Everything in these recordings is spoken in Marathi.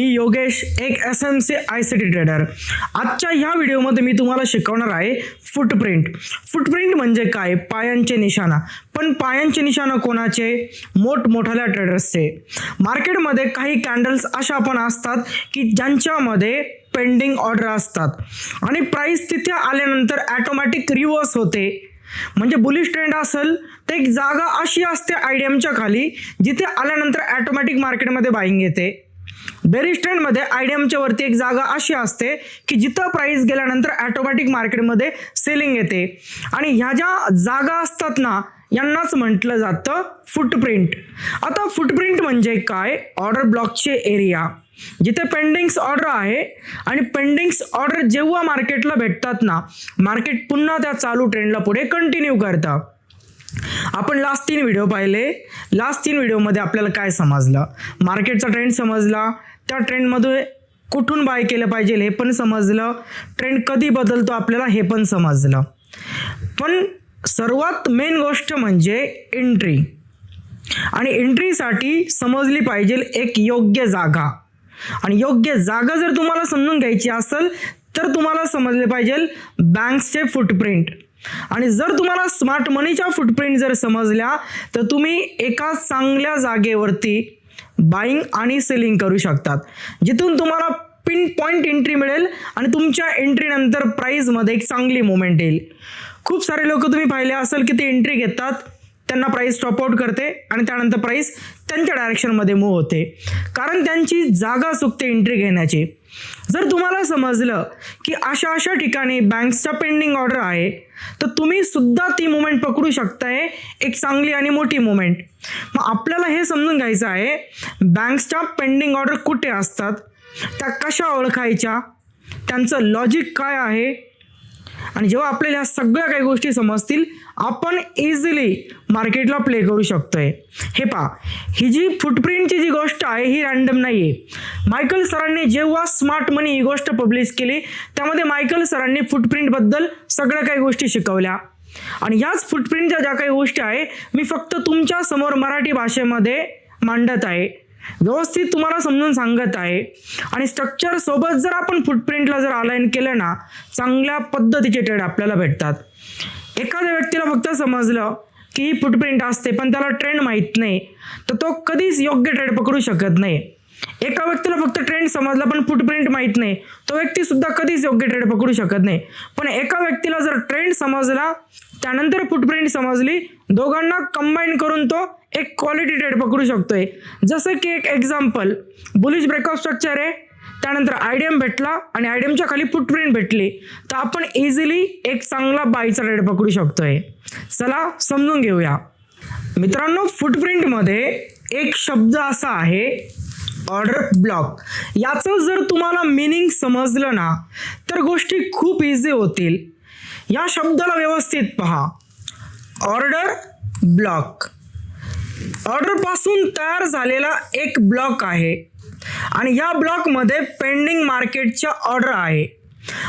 योगेश, एक SMC ICT ट्रेडर। आजच्या ह्या व्हिडिओमध्ये मी तुम्हाला शिकवणार आहे फुटप्रिंट। फुटप्रिंट म्हणजे काय? पायांचे निशाणा। पण पायांचे निशाणा कोणाचे? मोठमोठ्या ट्रेडर्सचे। मार्केटमध्ये काही कॅन्डल्स अशा पण असतात की ज्यांच्यामध्ये पेंडिंग ऑर्डर असतात आणि प्राइस तिथे आल्यानंतर ऑटोमॅटिक रिव्हर्स होते। म्हणजे बुलिश ट्रेंड असेल तर एक जागा अशी असते आयडीएमच्या खाली जिथे आल्यानंतर ऑटोमॅटिक मार्केटमध्ये बाईंग येते। बेरिश ट्रेंड मध्ये आयडीएमच्या वरती एक जागा अशी असते की जिथं प्राइस गेल्यानंतर ऑटोमॅटिक मार्केटमध्ये सेलिंग येते आणि ह्या ज्या जागा असतात ना यांनाच म्हटलं जातं फुटप्रिंट। आता फुटप्रिंट म्हणजे काय? ऑर्डर ब्लॉकचे एरिया जिथे पेंडिंग्स ऑर्डर आहे आणि पेंडिंग्स ऑर्डर जेव्हा मार्केटला भेटतात ना, मार्केट पुन्हा त्या चालू ट्रेंडला पुढे कंटिन्यू करतं। आपण लास्ट 3 व्हिडिओ पाहिले। लास्ट 3 व्हिडिओमध्ये आपल्याला काय समजलं? मार्केटचा ट्रेंड समजला, त्या ट्रेंडमध्ये कुठून बाय केलं पाहिजे हे पण समजलं, ट्रेंड कधी बदलतो आपल्याला हे पण समजलं। पण सर्वात मेन गोष्ट म्हणजे एंट्री, आणि एंट्रीसाठी समजली पाहिजे एक योग्य जागा। आणि योग्य जागा जर तुम्हाला समजून घ्यायची असेल तर तुम्हाला समजले पाहिजे बँक्सचे फुटप्रिंट। आणि जर तुम्हाला स्मार्ट मनीच्या फुटप्रिंट जर समजल्या तर तुम्ही एका चांगल्या जागेवरती बाईंग आणि सेलिंग करू शकतात, जिथून तुम्हाला पिन पॉइंट एंट्री मिळेल आणि तुमच्या एंट्री नंतर प्राइस मध्ये एक चांगली मूवमेंट येईल। खूप सारे लोक तुम्ही पाहिले असेल की ते एंट्री घेतात, त्यांना प्राइस स्टॉप आउट करते आणि त्यानंतर प्राइस त्यांच्या डायरेक्शन मध्ये मूव्ह होते, कारण त्यांची जागा चुकते एंट्री घेण्याची। जर तुम्हाला समजलं की अशा ठिकाणी बँक्सचा पेंडिंग ऑर्डर आहे तर तुम्ही सुद्धा ती मूवमेंट पकडू शकताय, एक चांगली आणि मोठी मूवमेंट। मग आपल्याला हे समजून घ्यायचं आहे बँक्सच्या पेंडिंग ऑर्डर कुठे असतात, त्या कशा ओळखायच्या, त्यांचं लॉजिक काय आहे। आणि जेव्हा आपल्याला ह्या सगळ्या काही गोष्टी समजतील आपण इझिली मार्केटला प्ले करू शकतोय। हे पहा, ही जी फुटप्रिंटची जी गोष्ट आहे ही रॅन्डम नाहीये। मायकल सरांनी जेव्हा स्मार्ट मनी ही गोष्ट पब्लिश केली त्यामध्ये मायकल सरांनी फुटप्रिंट बद्दल सगळ्या काही गोष्टी शिकवल्या आणि याच फुटप्रिंटच्या ज्या काही गोष्टी आहे मी फक्त तुमच्या समोर मराठी भाषेमध्ये मांडत आहे, व्यवस्थित तुम्हाला समजून सांगत आहे। आणि स्ट्रक्चर सोबत जर आपण फुटप्रिंटला जर अलाइन केलं ना चांगल्या पद्धतीचे ट्रेड आपल्याला भेटतात। एखाद्या व्यक्तीला फक्त समजलं की ही फुटप्रिंट असते पण त्याला ट्रेंड माहित नाही तर तो कधीच योग्य ट्रेड पकडू शकत नाही। एका व्यक्तीला फक्त ट्रेंड समजला पण फुटप्रिंट माहित नाही, तो व्यक्ती सुद्धा कधीच योग्य ट्रेड पकडू शकत नाही। पण एका व्यक्तीला जर ट्रेंड समजला त्यानंतर फुटप्रिंट समजली, दोघांना कंबाईन करून तो एक क्वालिटी ट्रेड पकडू शकतोय। जसं की एक एक्झाम्पल, बुलिश ब्रेकआउट स्ट्रक्चर आहे, त्यानंतर आयडीएम भेटला आणि आयडीएमच्या खाली फुटप्रिंट भेटली तर आपण इझिली एक चांगला बायचा ट्रेड पकडू शकतोय। चला समजून घेऊया मित्रांनो। फुटप्रिंट मध्ये एक शब्द असा आहे ऑर्डर ब्लॉक। याचं जर तुम्हाला मीनिंग समजलं ना तर गोष्टी खूप इझी होतील। या शब्दाला व्यवस्थित पहा, ऑर्डर ब्लॉक। ऑर्डर पासून तयार झालेला एक ब्लॉक आहे आणि या ब्लॉक मध्ये पेंडिंग मार्केटच्या ऑर्डर आहे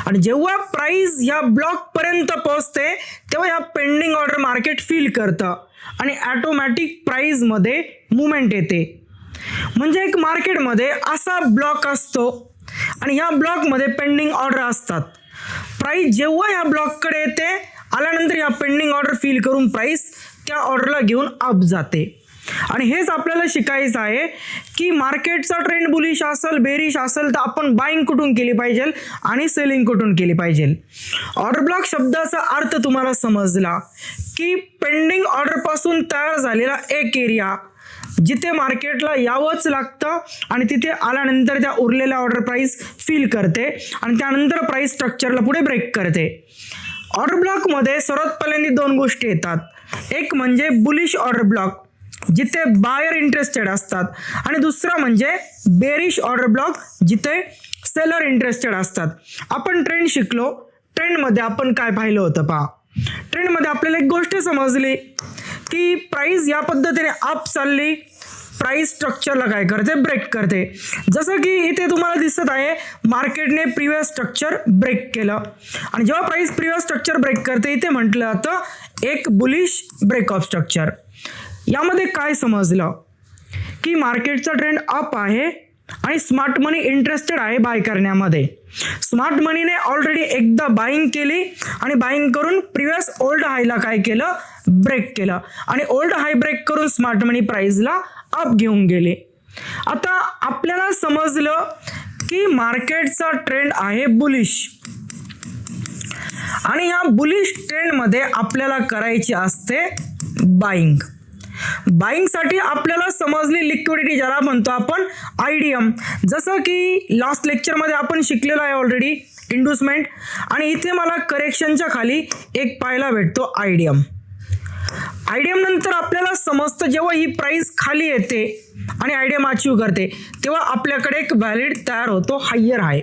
आणि जेव्हा प्राइस या ब्लॉक पर्यंत पोहोचते तेव्हा या पेंडिंग ऑर्डर मार्केट फील करतं आणि ऑटोमॅटिक प्राइस मध्ये मूवमेंट येते। म्हणजे एक मार्केटमध्ये असा ब्लॉक असतो आणि या ब्लॉक मध्ये पेंडिंग ऑर्डर असतात। प्राइस जेव्हा या ब्लॉक कडे येते आल्यानंतर या पेंडिंग ऑर्डर फील करून प्राइस त्या ऑर्डरला घेऊन अप जाते। आणि हेच आपल्याला शिकायचं आहे की मार्केटचा ट्रेंड बुलिश असेल बेरिश असेल तर आपण बाईंग कुठून केली पाहिजे आणि सेलिंग कुठून केली पाहिजे। ऑर्डर ब्लॉक शब्दाचा अर्थ तुम्हाला समजला की पेंडिंग ऑर्डर पासून तयार झालेला एक एरिया जिथे मार्केटला यावंच लागतं आणि तिथे आल्यानंतर त्या उरलेल्या ऑर्डर प्राइस फील करते आणि त्यानंतर प्राइस स्ट्रक्चरला पुढे ब्रेक करते। ऑर्डर ब्लॉक मध्ये सर्वात पहिल्यांदा 2 गोष्टी येतात, एक म्हणजे बुलिश ऑर्डर ब्लॉक जिथे बायर इंटरेस्टेड असतात आणि दुसरा म्हणजे बेरिश ऑर्डर ब्लॉक जिथे सेलर इंटरेस्टेड असतात। आपण ट्रेंड शिकलो, ट्रेंड मध्ये आपण काय पाहिलं होतं पहा। ट्रेंड मध्ये आपल्याला एक गोष्ट समजली की प्राइस या पद्धतीने अप चालली, प्राइस स्ट्रक्चरला काय करते? ब्रेक करते। जसं की इथे तुम्हाला दिसत आहे मार्केटने प्रीवियस स्ट्रक्चर ब्रेक केलं आणि जेव्हा प्राइस प्रीवियस स्ट्रक्चर ब्रेक करते इथे म्हटलं जातं एक बुलिश ब्रेकऑफ स्ट्रक्चर। यामध्ये काय समजलं की मार्केटचा ट्रेंड अप आहे आणि स्मार्ट मनी इंटरेस्टेड आहे बाय करण्यामध्ये. स्मार्ट मनीने ऑलरेडी एकदा बाईंग केली आणि बाईंग करून प्रिव्हियस ओल्ड हायला काय केलं, ब्रेक केलं आणि ओल्ड हाय ब्रेक करून स्मार्ट मनी प्राइसला अप घेऊन गेले. आता आपल्याला समजलं की मार्केटचा ट्रेंड आहे बुलिश आणि ह्या बुलिश ट्रेंडमध्ये आपल्याला करायची असते बाईंग. बाईंगसाठी आपल्याला समजली लिक्विडिटी, ज्याला म्हणतो आपण आयडीएम. जसं की लास्ट लेक्चरमध्ये आपण शिकलेलो आहे ऑलरेडी इंड्युसमेंट, आणि इथे मला करेक्शनच्या खाली एक पाहायला भेटतो आयडीएम. आयडीएम नंतर आपल्याला समजतं जेव्हा ही प्राइस खाली येते आणि आयडीएम अचीव करते तेव्हा आपल्याकडे एक व्हॅलिड तयार होतो हायर हाय.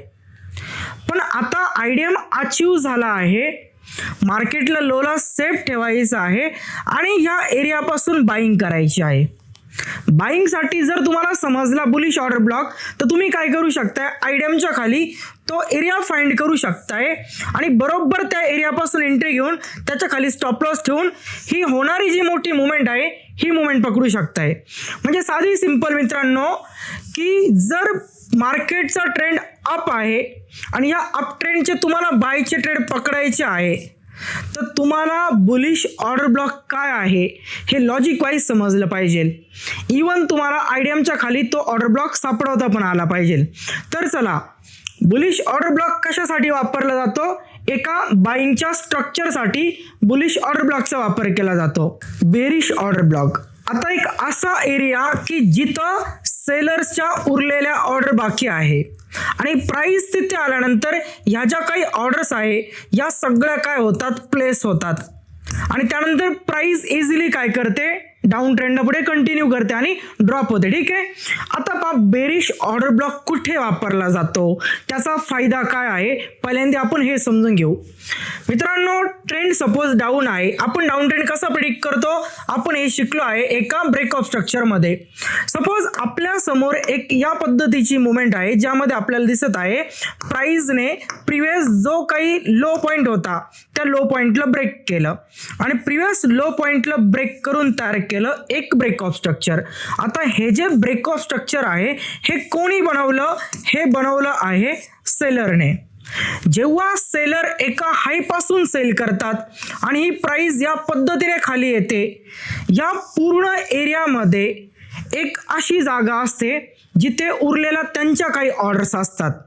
पण आता आयडीएम अचीव झाला आहे, मार्केटला लोला सेफ ठेवायचं आहे आणि ह्या एरियापासून बाईंग करायची आहे. बाईंगसाठी जर तुम्हाला समजला बुलिश ऑर्डर ब्लॉक तर तुम्ही काय करू शकताय, आयडीएमच्या खाली तो एरिया फाइंड करू शकताय आणि बरोबर त्या एरियापासून एंट्री घेऊन त्याच्या खाली स्टॉप लॉस ठेवून ही होणारी जी मोठी मुवमेंट आहे ही मुवमेंट पकडू शकताय. म्हणजे साधी सिंपल मित्रांनो, की जर मार्केटचा ट्रेंड अप आहे आणि या अप ट्रेंडचे तुम्हाला बायचे ट्रेड पकडायचे आहे तर तुम्हाला बुलिश ऑर्डर ब्लॉक काय आहे हे लॉजिक वाईज समजलं पाहिजे. इवन तुम्हाला आयडीएमच्या खाली तो ऑर्डर ब्लॉक सापडवता पण आला पाहिजे. तर चला, बुलिश ऑर्डर ब्लॉक कशासाठी वापरला जातो, एका बाईंगच्या स्ट्रक्चरसाठी बुलिश ऑर्डर ब्लॉकचा वापर केला जातो. बेरिश ऑर्डर ब्लॉक आता एक असा एरिया की जिथं सेलर्सच्या उरलेल्या ऑर्डर बाकी आहे आणि प्राइस तिथे आल्यानंतर ह्या ज्या काही ऑर्डर्स आहे या सगळ्या काय होतात, प्लेस होतात आणि त्यानंतर प्राइस इझिली काय करते, डाऊन ट्रेंड पुढे कंटिन्यू करते आणि ड्रॉप होते. ठीक आहे, आता पहा बेरिश ऑर्डर ब्लॉक कुठे वापरला जातो, त्याचा फायदा काय आहे, पहिल्यांदा आपण हे समजून घेऊ. मित्रांनो, ट्रेंड सपोज डाऊन आहे, आपण डाऊन ट्रेंड कसा प्रिडिक्ट करतो, आपण हे शिकलो आहे एका ब्रेकऑफ स्ट्रक्चरमध्ये. सपोज आपल्या समोर एक या पद्धतीची मुवमेंट आहे ज्यामध्ये आपल्याला दिसत आहे प्राइसने प्रिव्हियस जो काही लो पॉइंट होता त्या लो पॉइंटला ब्रेक केलं आणि प्रिव्हियस लो पॉइंटला ब्रेक करून तयार केलं एक ब्रेक ऑफ स्ट्रक्चर. आता हे जे ब्रेक ऑफ स्ट्रक्चर आहे हे कोणी बनवलं, हे बनवलं आहे सेलरने. जेव्हा सेलर एका हाय पासून सेल करतात आणि ही प्राइस या पद्धतीने खाली येते, या पूर्ण एरियामध्ये एक अशी जागा असते जिथे उरलेल्या त्यांच्या काही ऑर्डर्स असतात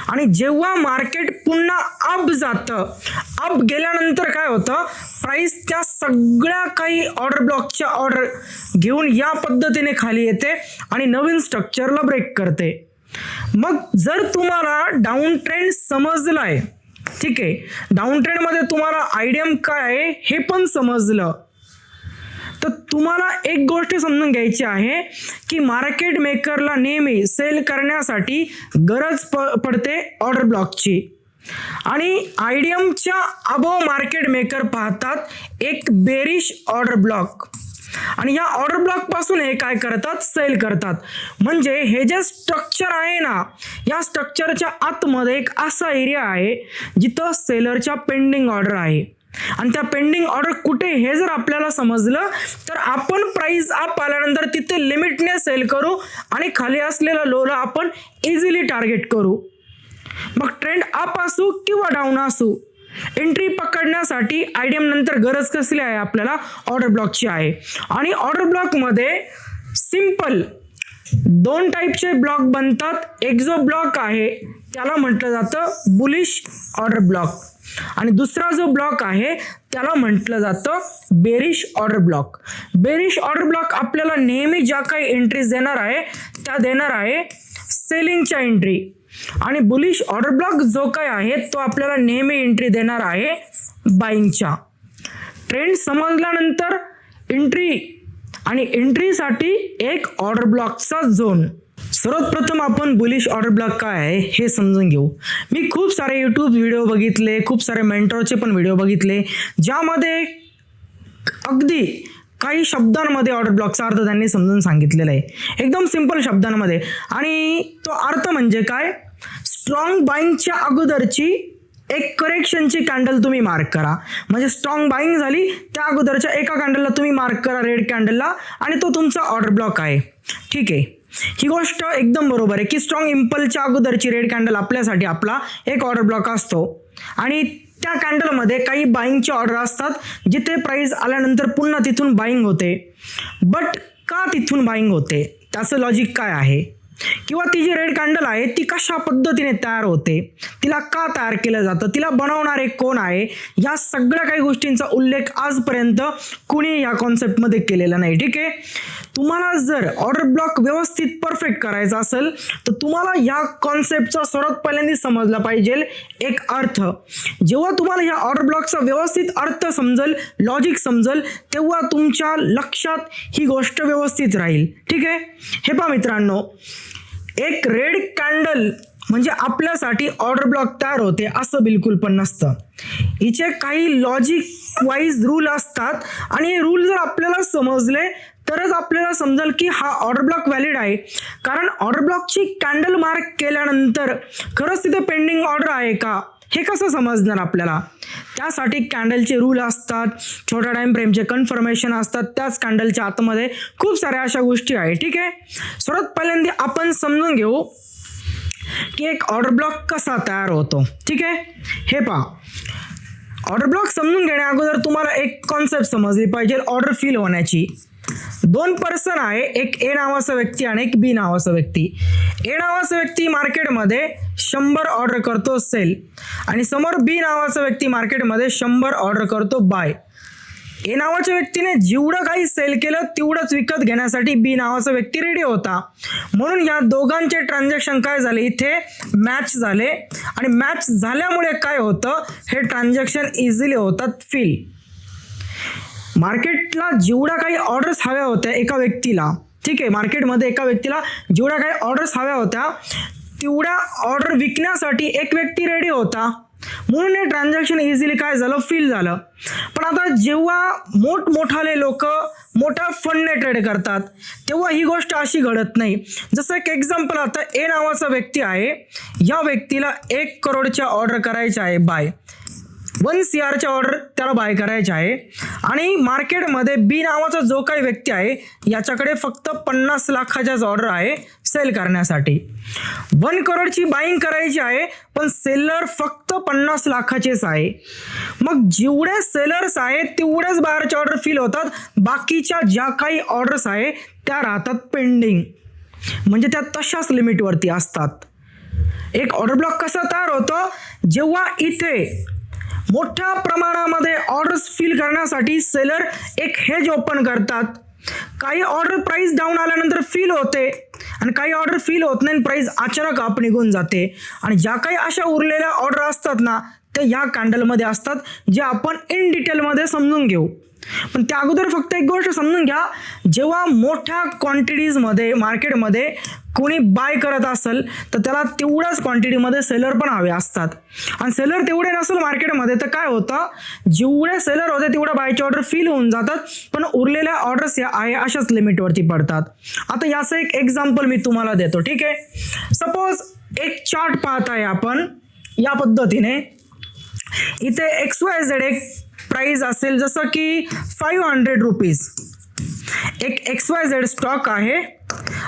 आणि जेव्हा मार्केट पुन्हा अप जातं, अप गेल्यानंतर काय होतं, प्राइस त्या सगळ्या काही ऑर्डर ब्लॉकच्या ऑर्डर घेऊन या पद्धतीने खाली येते आणि नवीन स्ट्रक्चरला ब्रेक करते. मग जर तुम्हाला डाऊन ट्रेंड समजलाय, ठीक आहे, डाऊन ट्रेंडमध्ये तुम्हाला आयडीएम काय आहे हे पण समजलं, तर तुम्हाला एक गोष्ट समजून घ्यायची आहे की मार्केट मेकरला नेहमी सेल करण्यासाठी गरज पडते ऑर्डर ब्लॉकची आणि आयडीएमच्या अबोव मार्केट मेकर पाहतात एक बेरिश ऑर्डर ब्लॉक आणि या ऑर्डर ब्लॉक पासून हे काय करतात, सेल करतात. म्हणजे हे जे स्ट्रक्चर आहे ना, या स्ट्रक्चरच्या आतमध्ये एक असा एरिया आहे जिथं सेलरच्या पेंडिंग ऑर्डर आहे आणि त्या पेंडिंग ऑर्डर कुठे हे जर आपल्याला समजलं तर आपण प्राइस अप आल्यानंतर तिथे लिमिटने सेल करू आणि खाली असलेला लोला आपण इझिली टार्गेट करू. मग ट्रेंड अप असू किंवा डाऊन असू, एंट्री पकडण्यासाठी आयडीएम नंतर गरज कसली आहे, आपल्याला ऑर्डर ब्लॉकची आहे. आणि ऑर्डर ब्लॉकमध्ये सिंपल दोन टाईपचे ब्लॉक बनतात. एक जो ब्लॉक आहे त्याला म्हटलं जातं बुलिश ऑर्डर ब्लॉक आणि दुसरा जो ब्लॉक आहे त्याला म्हटलं जातं bearish order block. Bearish order block आपल्याला नेहमी ज्या काही एंट्रीज देणार आहे त्या देणार आहे सेलिंगच्या एंट्री आणि बुलिश ऑर्डर ब्लॉक जो काय आहे तो आपल्याला नेहमी एंट्री देणार आहे बाईंगच्या. ट्रेंड समजल्यानंतर एंट्री आणि एंट्रीसाठी एक ऑर्डर ब्लॉकचा झोन. सर्वात प्रथम आपण बुलिश ऑर्डर ब्लॉक काय आहे हे समजून घेऊ. मी खूप सारे यूट्यूब व्हिडिओ बघितले, खूप सारे मेंटॉरचे पण व्हिडिओ बघितले ज्यामध्ये अगदी काही शब्दांमध्ये ऑर्डर ब्लॉकचा अर्थ त्यांनी समजून सांगितलेला आहे, एकदम सिंपल शब्दांमध्ये. आणि तो अर्थ म्हणजे काय, स्ट्रॉंग बाईंगच्या अगोदरची एक करेक्शनची कॅन्डल तुम्ही मार्क करा. म्हणजे स्ट्रॉंग बाईंग झाली त्या अगोदरच्या एका कॅन्डलला तुम्ही मार्क करा रेड कॅन्डलला आणि तो तुमचा ऑर्डर ब्लॉक आहे. ठीक आहे, ही गोष्ट एकदम बरोबर आहे की स्ट्रॉंग इम्पल्सच्या अगोदरची रेड कॅन्डल आपल्यासाठी आपला एक ऑर्डर ब्लॉक असतो आणि त्या कॅन्डलमध्ये काही बाईंगचे ऑर्डर असतात जिथे प्राइस आल्यानंतर पुन्हा तिथून बाईंग होते. बट का तिथून बाईंग होते, त्याचं लॉजिक काय आहे, किंवा ती जी रेड कॅन्डल आहे ती कशा पद्धतीने तयार होते, तिला का तयार केलं जातं, तिला बनवणारे कोण आहे, या सगळ्या काही गोष्टींचा उल्लेख आजपर्यंत कुणी या कॉन्सेप्टमध्ये केलेला नाही. ठीक आहे, तुम्हाला जर ऑर्डर ब्लॉक व्यवस्थित परफेक्ट करायचा असेल तर तुम्हाला या कॉन्सेप्टचा सर्वात पहिल्यांदा समजला पाहिजे एक अर्थ. जेव्हा तुम्हाला या ऑर्डर ब्लॉकचा व्यवस्थित अर्थ समजेल, लॉजिक समजेल, तेव्हा तुमच्या लक्षात ही गोष्ट व्यवस्थित राहील. ठीक आहे, हे पहा मित्रांनो, एक रेड कॅन्डल म्हणजे आपल्यासाठी ऑर्डर ब्लॉक तयार होते असं बिलकुल पण नसतं. हिचे काही लॉजिक वाईज रूल असतात आणि हे रूल जर आपल्याला समजले तरच आपल्याला समजेल की हा ऑर्डर ब्लॉक व्हॅलिड आहे. कारण ऑर्डर ब्लॉकची कॅन्डल मार्क केल्यानंतर खरंच तिथे पेंडिंग ऑर्डर आहे का हे कसं समजणार आपल्याला. त्यासाठी कॅन्डलचे रूल असतात, छोट्या टाइम फ्रेमचे कन्फर्मेशन असतात, त्याच कॅन्डलच्या आतमध्ये खूप साऱ्या अशा गोष्टी आहेत. ठीक आहे, सर्वात पहिल्यांदा आपण समजून घेऊ की एक ऑर्डर ब्लॉक कसा तयार होतो. ठीक आहे, हे पहा, ऑर्डर ब्लॉक समजून घेण्या अगोदर तुम्हाला एक कॉन्सेप्ट समजली पाहिजे ऑर्डर फिल होण्याची. दोन पर्सन आहे, एक ए नावाचा व्यक्ती आणि एक बी नावाचा व्यक्ती. ए नावाचा व्यक्ती मार्केटमध्ये 100 ऑर्डर करतो सेल आणि समोर बी नावाचा व्यक्ती मार्केटमध्ये 100 ऑर्डर करतो बाय. ए नावाच्या व्यक्तीने जेवढं काही सेल केलं तेवढंच विकत घेण्यासाठी बी नावाचा व्यक्ती रेडी होता. म्हणून या दोघांचे ट्रान्झॅक्शन काय झाले, इथे मॅच झाले आणि मॅच झाल्यामुळे काय होतं, हे ट्रान्झॅक्शन इझिली होतात फिल. मार्केटला जेवढ्या काही ऑर्डर्स हव्या होत्या एका व्यक्तीला, ठीक आहे, मार्केटमध्ये एका व्यक्तीला जेवढ्या काही ऑर्डर्स हव्या होत्या तेवढ्या ऑर्डर विकण्यासाठी एक व्यक्ती रेडी होता. म्हणून हे ट्रान्झॅक्शन इझिली काय झालं, फिल झालं. पण आता जेव्हा मोठमोठाले लोक मोठ्या फंडने ट्रेड करतात तेव्हा ही गोष्ट अशी घडत नाही. जसं एक एक्झाम्पल, आता ए नावाचा व्यक्ती आहे, या व्यक्तीला 1 करोडच्या ऑर्डर करायच्या आहे बाय, 1 CRच्या ऑर्डर त्याला बाय करायचे आहे आणि मार्केटमध्ये बी नावाचा जो काही व्यक्ती आहे याच्याकडे फक्त 50 लाखाच्याच ऑर्डर आहे सेल करण्यासाठी. 1 करोडची बाईंग करायची आहे पण सेलर फक्त 50 लाखाचेच आहे. मग जेवढे सेलर्स आहेत तेवढेच बायरच्या ऑर्डर फिल होतात, बाकीच्या ज्या काही ऑर्डर्स आहे त्या राहतात पेंडिंग, म्हणजे त्या तशाच लिमिटवरती असतात. एक ऑर्डर ब्लॉक कसा तयार होतो, जेव्हा इथे मोठ्या प्रमाणामध्ये ऑर्डर्स फिल करण्यासाठी सेलर एक हेज ओपन करतात. काही ऑर्डर प्राइस डाऊन आल्यानंतर फिल होते आणि काही ऑर्डर फिल होत नाही, प्राइस अचानक अप निघून जाते. आणि ज्या काही अशा उरलेल्या ऑर्डर असतात ना ते ह्या कॅन्डलमध्ये असतात, जे आपण इन डिटेलमध्ये समजून घेऊ. पण त्या अगोदर फक्त एक गोष्ट समजून घ्या, जेव्हा मोठ्या क्वांटिटीजमध्ये मार्केटमध्ये कोणी बाय करत असेल तर त्याला तेवढ्याच क्वांटिटीमध्ये सेलर पण हवे असतात आणि सेलर तेवढे नसेल मार्केटमध्ये तर काय होतं, जेवढे सेलर होते तेवढ्या बायचे ऑर्डर फिल होऊन जातात पण उरलेल्या ऑर्डर्स या आहे अशाच लिमिटवरती पडतात. आता याचं एक एक्झाम्पल मी तुम्हाला देतो. ठीक आहे, सपोज एक चार्ट पाहत आहे आपण या पद्धतीने, इथे XYZ एक प्राइस असेल जसं की 500 रुपीज, एक XYZ स्टॉक आहे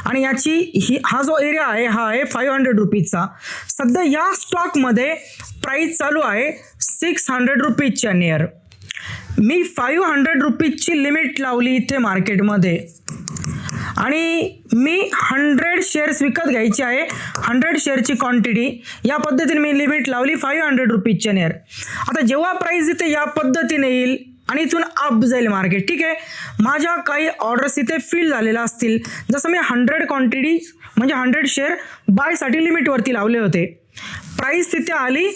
आणि याची हा जो एरिया आहे हा आहे 500 रुपीजचा. सध्या या स्टॉकमध्ये प्राइस चालू आहे 600 रुपीजच्या नियर. मी 500 रुपीजची लिमिट लावली इथे मार्केटमध्ये आणि मी 100 शेअर्स विकत घ्यायचे आहे, 100 शेअरची क्वांटिटी, या पद्धतीने मी लिमिट लावली 500 रुपीजच्या नियर. आता जेव्हा प्राइस इथे या पद्धतीने येईल आणि इथून अप जाईल मार्केट, ठीक आहे, माझ्या काही ऑर्डर्स इथे फिल झालेल्या असतील, जसं मी 100 क्वांटिटी म्हणजे 100 शेअर बायसाठी लिमिटवरती लावले होते. प्राइस तिथे आली,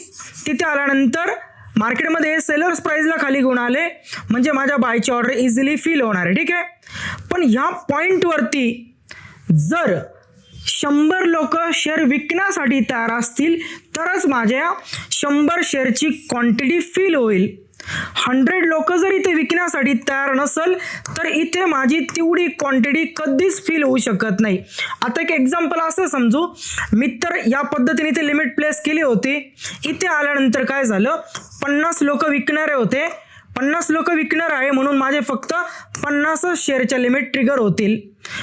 तिथे आल्यानंतर मार्केटमध्ये हे सेलर्स प्राइसला खाली घेऊन आले म्हणजे माझ्या बायची ऑर्डर इझिली फिल होणार आहे. ठीक आहे, पण ह्या पॉईंटवरती जर 100 लोक शेअर विकण्यासाठी तयार असतील तरच माझ्या 100 शेअरची क्वांटिटी फिल होईल. 100 लोक जर इथे विकण्यासाठी तयार नसेल तर इथे माझी तेवढी क्वांटिटी कधीच फिल होऊ शकत नाही. आता एक एक्झाम्पल असं समजू, मी तर या पद्धतीने इथे लिमिट प्लेस केली होती, इथे आल्यानंतर काय झालं, 50 लोक विकणारे होते 50 लोक विकणार आहे म्हणून माझे फक्त 50 शेअरच्या लिमिट ट्रिगर होतील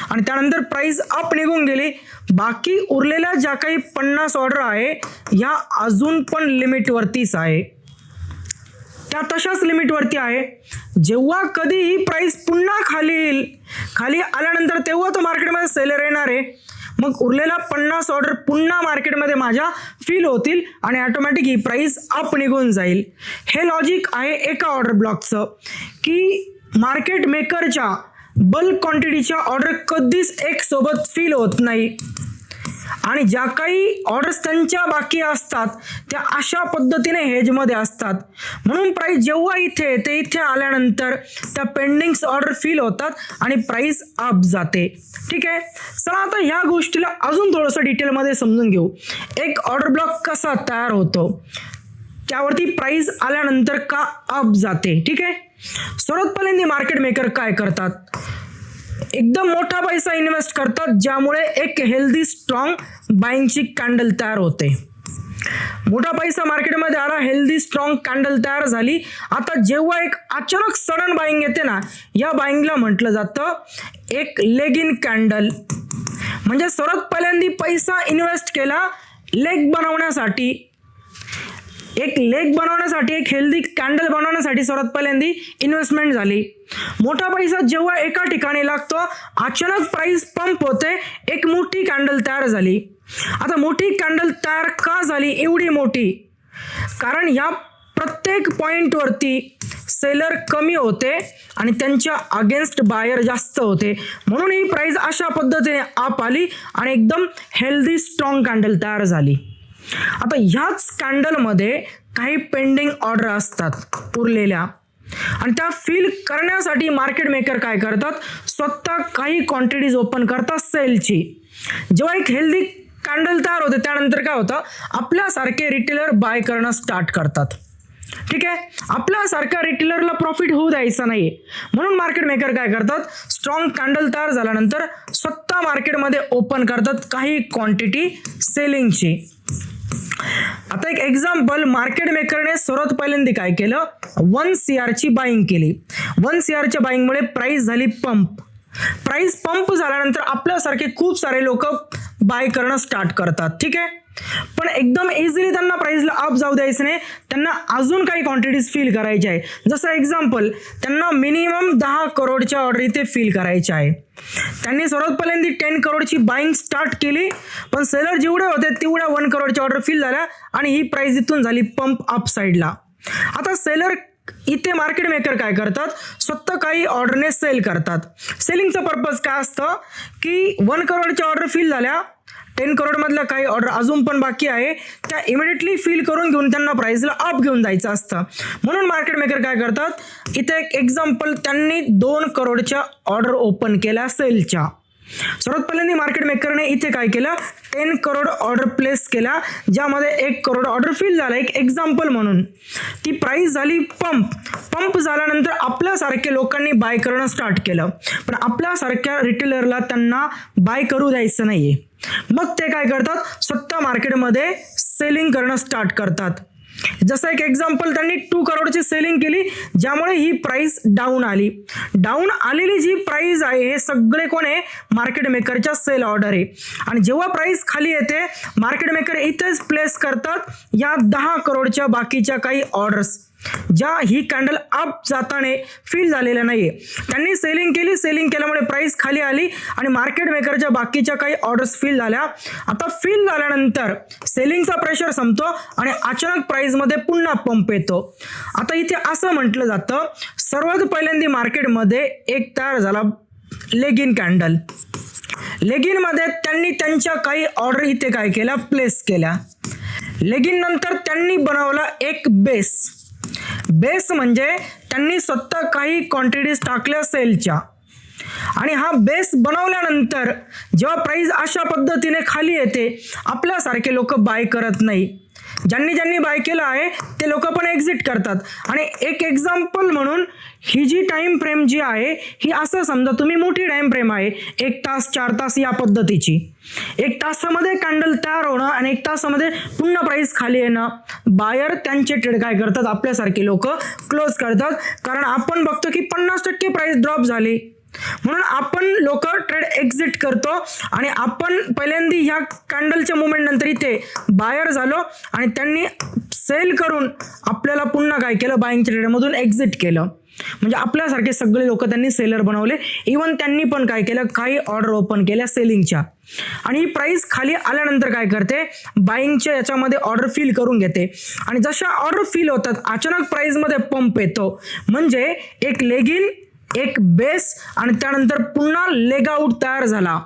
आणि त्यानंतर प्राइस अप निघून गेली. बाकी उरलेल्या ज्या काही 50 ऑर्डर आहे ह्या अजून पण लिमिटवरतीच आहे, त्या तशाच लिमिटवरती आहे. जेव्हा कधी ही प्राइस पुन्हा खाली येईल, खाली आल्यानंतर तेव्हा तो मार्केटमध्ये सेलर येणार आहे. मग उरलेला 50 ऑर्डर पुन्हा मार्केटमध्ये माझ्या फिल होतील आणि ऑटोमॅटिक ही प्राइस अप निघून जाईल. हे लॉजिक आहे एका ऑर्डर ब्लॉकचं की मार्केट मेकरच्या बल्क क्वांटिटीच्या ऑर्डर कधीच एक सोबत फिल होत नाही आणि ज्या काही ऑर्डर्स त्यांच्या बाकी असतात त्या अशा पद्धतीने हेजमध्ये असतात. म्हणून प्राइस जेव्हा इथे येते, इथे आल्यानंतर त्या पेंडिंग्स ऑर्डर फिल होतात आणि प्राइस अप जाते. ठीक आहे, चला आता ह्या गोष्टीला अजून थोडंसं डिटेलमध्ये समजून घेऊ. एक ऑर्डर ब्लॉक कसा तयार होतो, त्यावरती प्राइस आल्यानंतर का अप जाते. ठीक आहे, सर्वात पहिल्यांदा मार्केट मेकर काय करतात, एकदम मोठा पैसा इन्व्हेस्ट करतात ज्यामुळे एक हेल्दी स्ट्रॉंग बाईंगची कॅन्डल तयार होते. मोठा पैसा मार्केटमध्ये आला, हेल्दी स्ट्रॉंग कॅन्डल तयार झाली. आता जेव्हा एक अचानक सडन बाईंग येते ना, या बाईंगला म्हटलं जातं एक लेग इन कॅन्डल. म्हणजे सर्वात पहिल्यांदा पैसा इन्व्हेस्ट केला लेग बनवण्यासाठी, एक लेग बनवण्यासाठी, एक हेल्दी कॅन्डल बनवण्यासाठी सर्वात पहिल्यांदा इन्व्हेस्टमेंट झाली. मोठा पैसा जेव्हा एका ठिकाणी लागतो, अचानक प्राइस पंप होते, एक मोठी कॅन्डल तयार झाली. आता मोठी कॅन्डल तयार का झाली एवढी मोठी, कारण या प्रत्येक पॉइंटवरती सेलर कमी होते आणि त्यांच्या अगेन्स्ट बायर जास्त होते, म्हणून ही प्राइस अशा पद्धतीने अप आली आणि एकदम हेल्दी स्ट्रॉंग कॅन्डल तयार झाली. आता ह्याच कॅन्डलमध्ये काही पेंडिंग ऑर्डर असतात उरलेल्या आणि त्या फिल करण्यासाठी मार्केट मेकर काय करतात, स्वतः काही क्वांटिटीज ओपन करतात सेलची. जेव्हा एक हेल्दी कॅन्डल तयार होते त्यानंतर काय होतं, आपल्यासारखे रिटेलर बाय करणं स्टार्ट करतात. ठीक आहे, आपल्यासारख्या रिटेलरला प्रॉफिट होऊ द्यायचं नाही म्हणून मार्केट मेकर काय करतात, स्ट्रॉंग कॅन्डल तयार झाल्यानंतर स्वतः मार्केटमध्ये ओपन करतात काही क्वांटिटी सेलिंगची. आता एक एक्झाम्पल, मार्केट मेकरने सर्वात पहिल्यांदा काय केलं, 1 CR ची बाईंग केली. 1 CR च्या बाईंगमुळे प्राइस झाली पंप. प्राइस पंप झाल्यानंतर आपल्यासारखे खूप सारे लोक बाय करणं स्टार्ट करतात. ठीक आहे, पण एकदम इझिली त्यांना प्राइसला अप जाऊ द्यायचं नाही, त्यांना अजून काही क्वांटिटीज फिल करायच्या आहे. जसं एक्झाम्पल, त्यांना मिनिमम 10 करोडच्या ऑर्डर इथे फिल करायच्या आहे. त्यांनी सर्वात पहिल्यांदा 10 करोडची बाईंग स्टार्ट केली, पण सेलर जेवढे होते तेवढ्या 1 करोडच्या ऑर्डर फिल झाल्या आणि ही प्राइस इथून झाली पंप अप साईडला. आता सेलर इथे मार्केट मेकर काय करतात, स्वतः काही ऑर्डरने सेल करतात. सेलिंगचा पर्पज काय असतं की 1 करोडच्या ऑर्डर फिल झाल्या, 10 करोड मधल्या काही ऑर्डर अजून पण बाकी आहे, त्या इमिडिएटली फिल करून घेऊन त्यांना प्राइसला अप घेऊन जायचं असतं. म्हणून मार्केट मेकर काय करतात, इथे एक एक्झाम्पल, त्यांनी 2 करोडच्या ऑर्डर ओपन केल्या सेलच्या. सर्वात पहिल्यांदा मार्केट मेकरने इथे काय केलं, 10 करोड ऑर्डर प्लेस केला ज्यामध्ये 1 करोड ऑर्डर फिल झाला. एक एक्झाम्पल म्हणून ती प्राइस झाली पंप. पंप झाल्यानंतर आपल्यासारख्या लोकांनी बाय करणं स्टार्ट केलं, पण आपल्यासारख्या रिटेलरला त्यांना बाय करू द्यायचं नाहीये. मग ते काय करतात, स्वतः मार्केटमध्ये सेलिंग करणं स्टार्ट करतात. जसं एक एक्झाम्पल, त्यांनी 2 करोडची सेलिंग केली ज्यामुळे ही प्राइस डाऊन आली. डाऊन आलेली जी प्राइस आहे हे सगळे कोण आहे, मार्केट मेकरच्या सेल ऑर्डर आहे. आणि जेव्हा प्राइस खाली येते मार्केट मेकर इथेच प्लेस करतात या 10 करोडच्या बाकीच्या काही ऑर्डर्स ज्या ही कॅन्डल अप जाताना फिल झालेल्या नाहीये. त्यांनी सेलिंग केली, सेलिंग केल्यामुळे प्राइस खाली आली आणि मार्केट मेकरच्या बाकीच्या काही ऑर्डर्स फिल झाल्या. आता फिल झाल्यानंतर सेलिंगचा प्रेशर संपतो आणि अचानक प्राइस मध्ये पुन्हा पंप येतो. आता इथे असं म्हटलं जातं, सर्वात पहिल्यांदा मार्केटमध्ये एक तयार झाला leg in candle. Leg in मध्ये त्यांनी त्यांच्या काही ऑर्डर इथे काय केल्या, प्लेस केल्या. लेग इन नंतर त्यांनी बनवला एक बेस. बेस म्हणजे त्यांनी स्वतः काही क्वांटिटीज टाकल्या सेलच्या आणि हा बेस बनवल्यानंतर जेव्हा प्राइस अशा पद्धतीने खाली येते, आपल्यासारखे लोक बाय करत नाही. ज्यांनी ज्यांनी बाय केलं आहे ते लोक पण एक्झिट करतात. आणि एक एक्झाम्पल म्हणून ही जी टाइम फ्रेम जी आहे ही असं समजा तुम्ही मोठी टाइम फ्रेम आहे 1 तास 4 तास या पद्धतीची. 1 तासामध्ये कॅन्डल तयार होणं आणि 1 तासामध्ये पुन्हा प्राइस खाली येणं, बायर त्यांचे ट्रेड काय करतात, आपल्यासारखे लोक क्लोज करतात. कारण आपण बघतो की 50% प्राइस ड्रॉप झाली म्हणून आपण लोक ट्रेड एक्झिट करतो आणि आपण पहिल्यांदा ह्या कॅन्डलच्या मुवमेंट नंतर इथे बायर झालो आणि त्यांनी सेल करून आपल्याला पुन्हा काय केलं, बाईंगच्या ट्रेडमधून एक्झिट केलं. म्हणजे आपल्यासारखे सगळे लोक त्यांनी सेलर बनवले. इवन त्यांनी पण काय केलं, काही ऑर्डर ओपन केल्या सेलिंगच्या आणि ही प्राइस खाली आल्यानंतर काय करते, बाईंगच्या याच्यामध्ये ऑर्डर फिल करून घेते. आणि जशा ऑर्डर फिल होतात अचानक प्राइस मध्ये पंप येतो. म्हणजे एक लेग इन, एक बेस आणि त्यानंतर पुन्हा लेग आउट तयार झाला.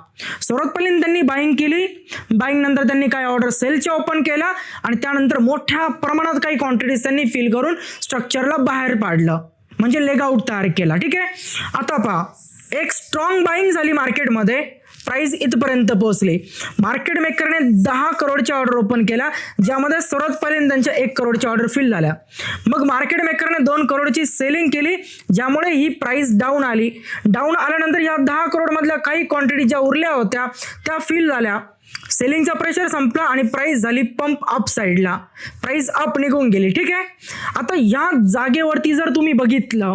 सर्वात पहिले त्यांनी बाईंग केली, बाईंग नंतर त्यांनी काय ऑर्डर सेलच्या ओपन केला आणि त्यानंतर मोठ्या प्रमाणात काही क्वांटिटीज त्यांनी फिल करून स्ट्रक्चरला बाहेर पाडलं, म्हणजे लेग आउट तयार केला. ठीक आहे. आता पहा, एक स्ट्रॉंग बाईंग झाली मार्केटमध्ये, प्राइस इथपर्यंत पोहोचली. मार्केट मेकरने 10 करोडच्या ऑर्डर ओपन केला, ज्यामध्ये सर्वात पहिले त्यांच्या 1 करोडच्या ऑर्डर फिल झाल्या. मग मार्केट मेकरने 2 करोडची सेलिंग केली, ज्यामुळे ही प्राइस डाऊन आली. डाऊन आल्यानंतर या 10 करोड मधल्या काही क्वांटिटी ज्या उरल्या होत्या त्या फिल झाल्या. सेलिंगचा प्रेशर संपला आणि प्राइस झाली पंप अप साइडला, प्राइस अप निघून गेली. ठीक आहे. आता या जागेवरती जर तुम्ही बघितलं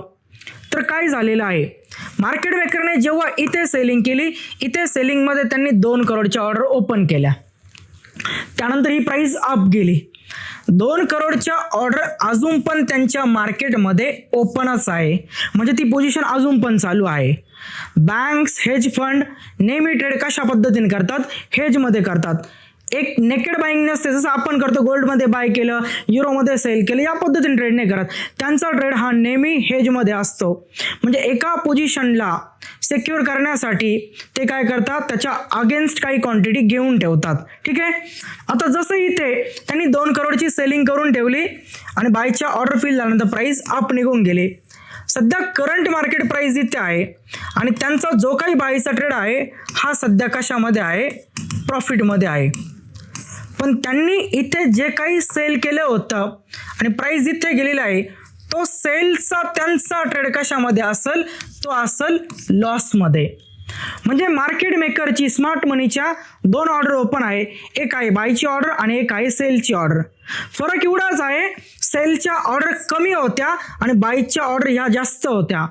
तर काय झालेलं आहे, मार्केट मेकरने जेव्हा इथे सेलिंग केली, इथे सेलिंग मध्ये त्यांनी 2 करोडच्या ऑर्डर ओपन केल्या. त्यानंतर ही प्राइस अप गेली. 2 करोडच्या ऑर्डर अजून पण त्यांच्या मार्केटमध्ये ओपनच आहे, म्हणजे ती पोझिशन अजून पण चालू आहे. बँक्स, हेज फंड नेहमी ट्रेड कशा पद्धतीने करतात, हेज मध्ये करतात. एक नेकेड बाईंग नसते, जसं आपण करतो गोल्डमध्ये बाय केलं, युरोमध्ये सेल केलं, या पद्धतीने ट्रेड नाही करत. त्यांचा ट्रेड हा नेहमी हेजमध्ये असतो. म्हणजे एका पोझिशनला सिक्युअर करण्यासाठी ते काय करतात, त्याच्या अगेन्स्ट काही क्वांटिटी घेऊन ठेवतात. ठीक आहे. आता जसं इथे त्यांनी 2 करोडची सेलिंग करून ठेवली आणि बायच्या ऑर्डर फिल झाल्यानंतर प्राइस अप निघून गेली. सध्या करंट मार्केट प्राइस इथे आहे आणि त्यांचा जो काही बायचा ट्रेड आहे हा सध्या कशामध्ये आहे, प्रॉफिटमध्ये आहे. पण त्यांनी इथे जे काही सेल केलं होतं आणि प्राइस इथे गेलेला आहे, तो सेलचा त्यांचा ट्रेड कशामध्ये असेल, तो असेल लॉसमध्ये. म्हणजे मार्केट मेकरची स्मार्ट मनीच्या 2 ऑर्डर ओपन आहे, एक आहे बायची ऑर्डर आणि एक आहे सेलची ऑर्डर. फरक एवढाच आहे, सेलच्या ऑर्डर कमी होत्या आणि बायच्या ऑर्डर ह्या जास्त होत्या.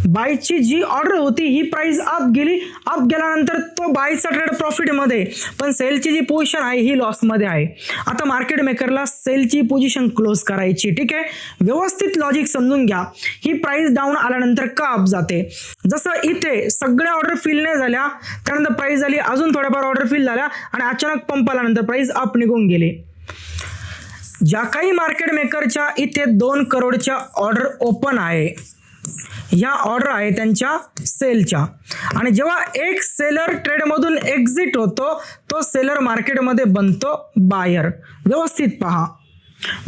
बायची जी ऑर्डर होती ही प्राइस अप गेली, अप गेल्यानंतर तो बायचा ट्रेड प्रॉफिटमध्ये, पण सेलची जी पोझिशन आहे ही लॉसमध्ये आहे. आता मार्केट मेकरला सेलची पोझिशन क्लोज करायची. ठीक आहे. व्यवस्थित लॉजिक समजून घ्या, ही प्राइस डाऊन आल्यानंतर का अप जाते. जसं इथे सगळ्या ऑर्डर फिल नाही झाल्या, त्यानंतर प्राइस झाली, अजून थोड्याफार ऑर्डर फिल झाल्या आणि अचानक पंप आल्यानंतर प्राइस अप निघून गेली. ज्या काही मार्केट मेकरच्या इथे 2 करोडच्या ऑर्डर ओपन आहे, ह्या ऑर्डर आहे त्यांच्या सेलच्या. आणि जेव्हा एक सेलर ट्रेडमधून एक्झिट होतो, तो सेलर मार्केटमध्ये बनतो बायर. व्यवस्थित पहा,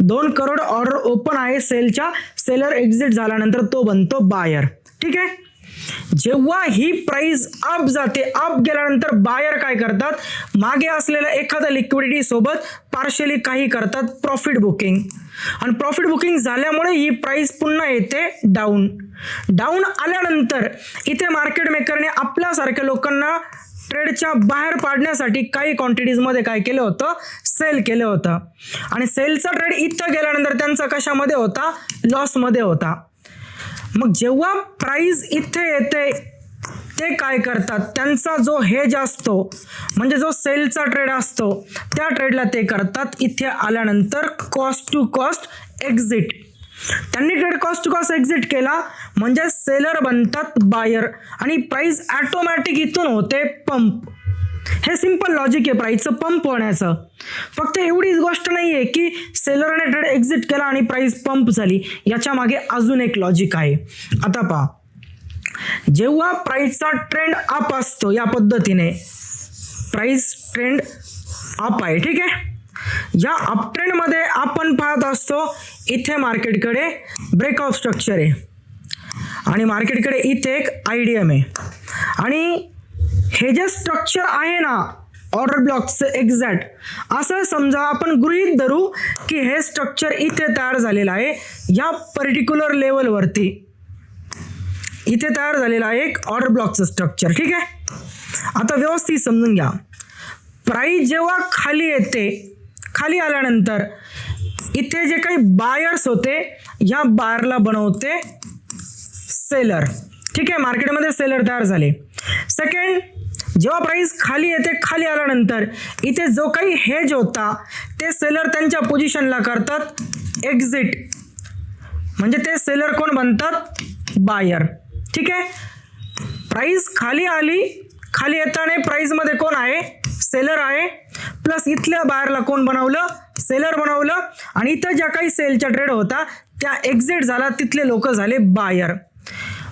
2 करोड ऑर्डर ओपन आहे सेलच्या, सेलर एक्झिट झाल्यानंतर तो बनतो बायर. ठीक आहे. जेव्हा ही प्राइस अप जाते, अप गेल्यानंतर बायर काय करतात, मागे असलेल्या एखाद्या लिक्विडिटी सोबत पार्शली काही करतात प्रॉफिट बुकिंग, आणि प्रॉफिट बुकिंग झाल्यामुळे ही प्राइस पुन्हा येते डाऊन. डाऊन आल्यानंतर इथे मार्केट मेकरने आपल्यासारख्या लोकांना ट्रेडच्या बाहेर पाडण्यासाठी काही क्वांटिटीजमध्ये काय केलं होतं, सेल केलं होतं. आणि सेलचा ट्रेड इथं गेल्यानंतर त्यांचा कशामध्ये होता, लॉसमध्ये होता. मग जेव्हा प्राइस इथे येते ते काय करतात, त्यांचा जो हेज असतो, म्हणजे जो सेलचा ट्रेड असतो, त्या ट्रेडला ते करतात इथे आल्यानंतर कॉस्ट टू कॉस्ट एक्झिट. त्यांनी trade cost to cost exit केला म्हणजे सेलर बनतात बायर आणि प्राइस ऑटोमॅटिक इथून होते पंप. हे सिंपल लॉजिक आहे प्राइसचं पंप होण्याचं. फक्त एवढीच गोष्ट नाहीये की सेलरने ट्रेड एक्झिट केला आणि प्राइस पंप झाली, याच्या मागे अजून एक लॉजिक आहे. आता पहा, जेव्हा प्राइसचा ट्रेंड अप असतो, या पद्धतीने प्राइस ट्रेंड अप आहे. ठीक आहे. या अप ट्रेंड मध्ये आपण पाहत असतो इथे मार्केटकडे ब्रेकआउट स्ट्रक्चर आहे आणि मार्केटकडे इथे एक आयडीएम आहे. आणि हे जे स्ट्रक्चर आहे ना, ऑर्डर ब्लॉकचं एक्झॅक्ट असं समजा आपण गृहीत धरू की हे स्ट्रक्चर इथे तयार झालेलं आहे या पर्टिक्युलर लेवलवरती, इथे तयार झालेलं आहे एक ऑर्डर ब्लॉकचं स्ट्रक्चर. ठीक आहे, आता व्यवस्थित समजून घ्या. प्राइस जेव्हा खाली येते, खाली आल्यानंतर इथे जे काही बायर्स होते या बायरला बनवते सेलर. ठीक आहे, मार्केटमध्ये सेलर तयार झाले. सेकंड, जेव्हा प्राइस खाली येते, खाली आल्यानंतर इथे जो काही हेज होता ते सेलर त्यांच्या पोझिशनला करतात एक्झिट, म्हणजे ते सेलर कोण बनतात? बायर. ठीक आहे, प्राइस खाली आली, खाली येताना प्राइसमध्ये कोण आहे? सेलर आहे, प्लस इथल्या बायरला कोण बनवलं? सेलर बनवलं, आणि इथं ज्या काही सेलच्या ट्रेड होता त्या एक्झिट झाला, तिथले लोक झाले बायर.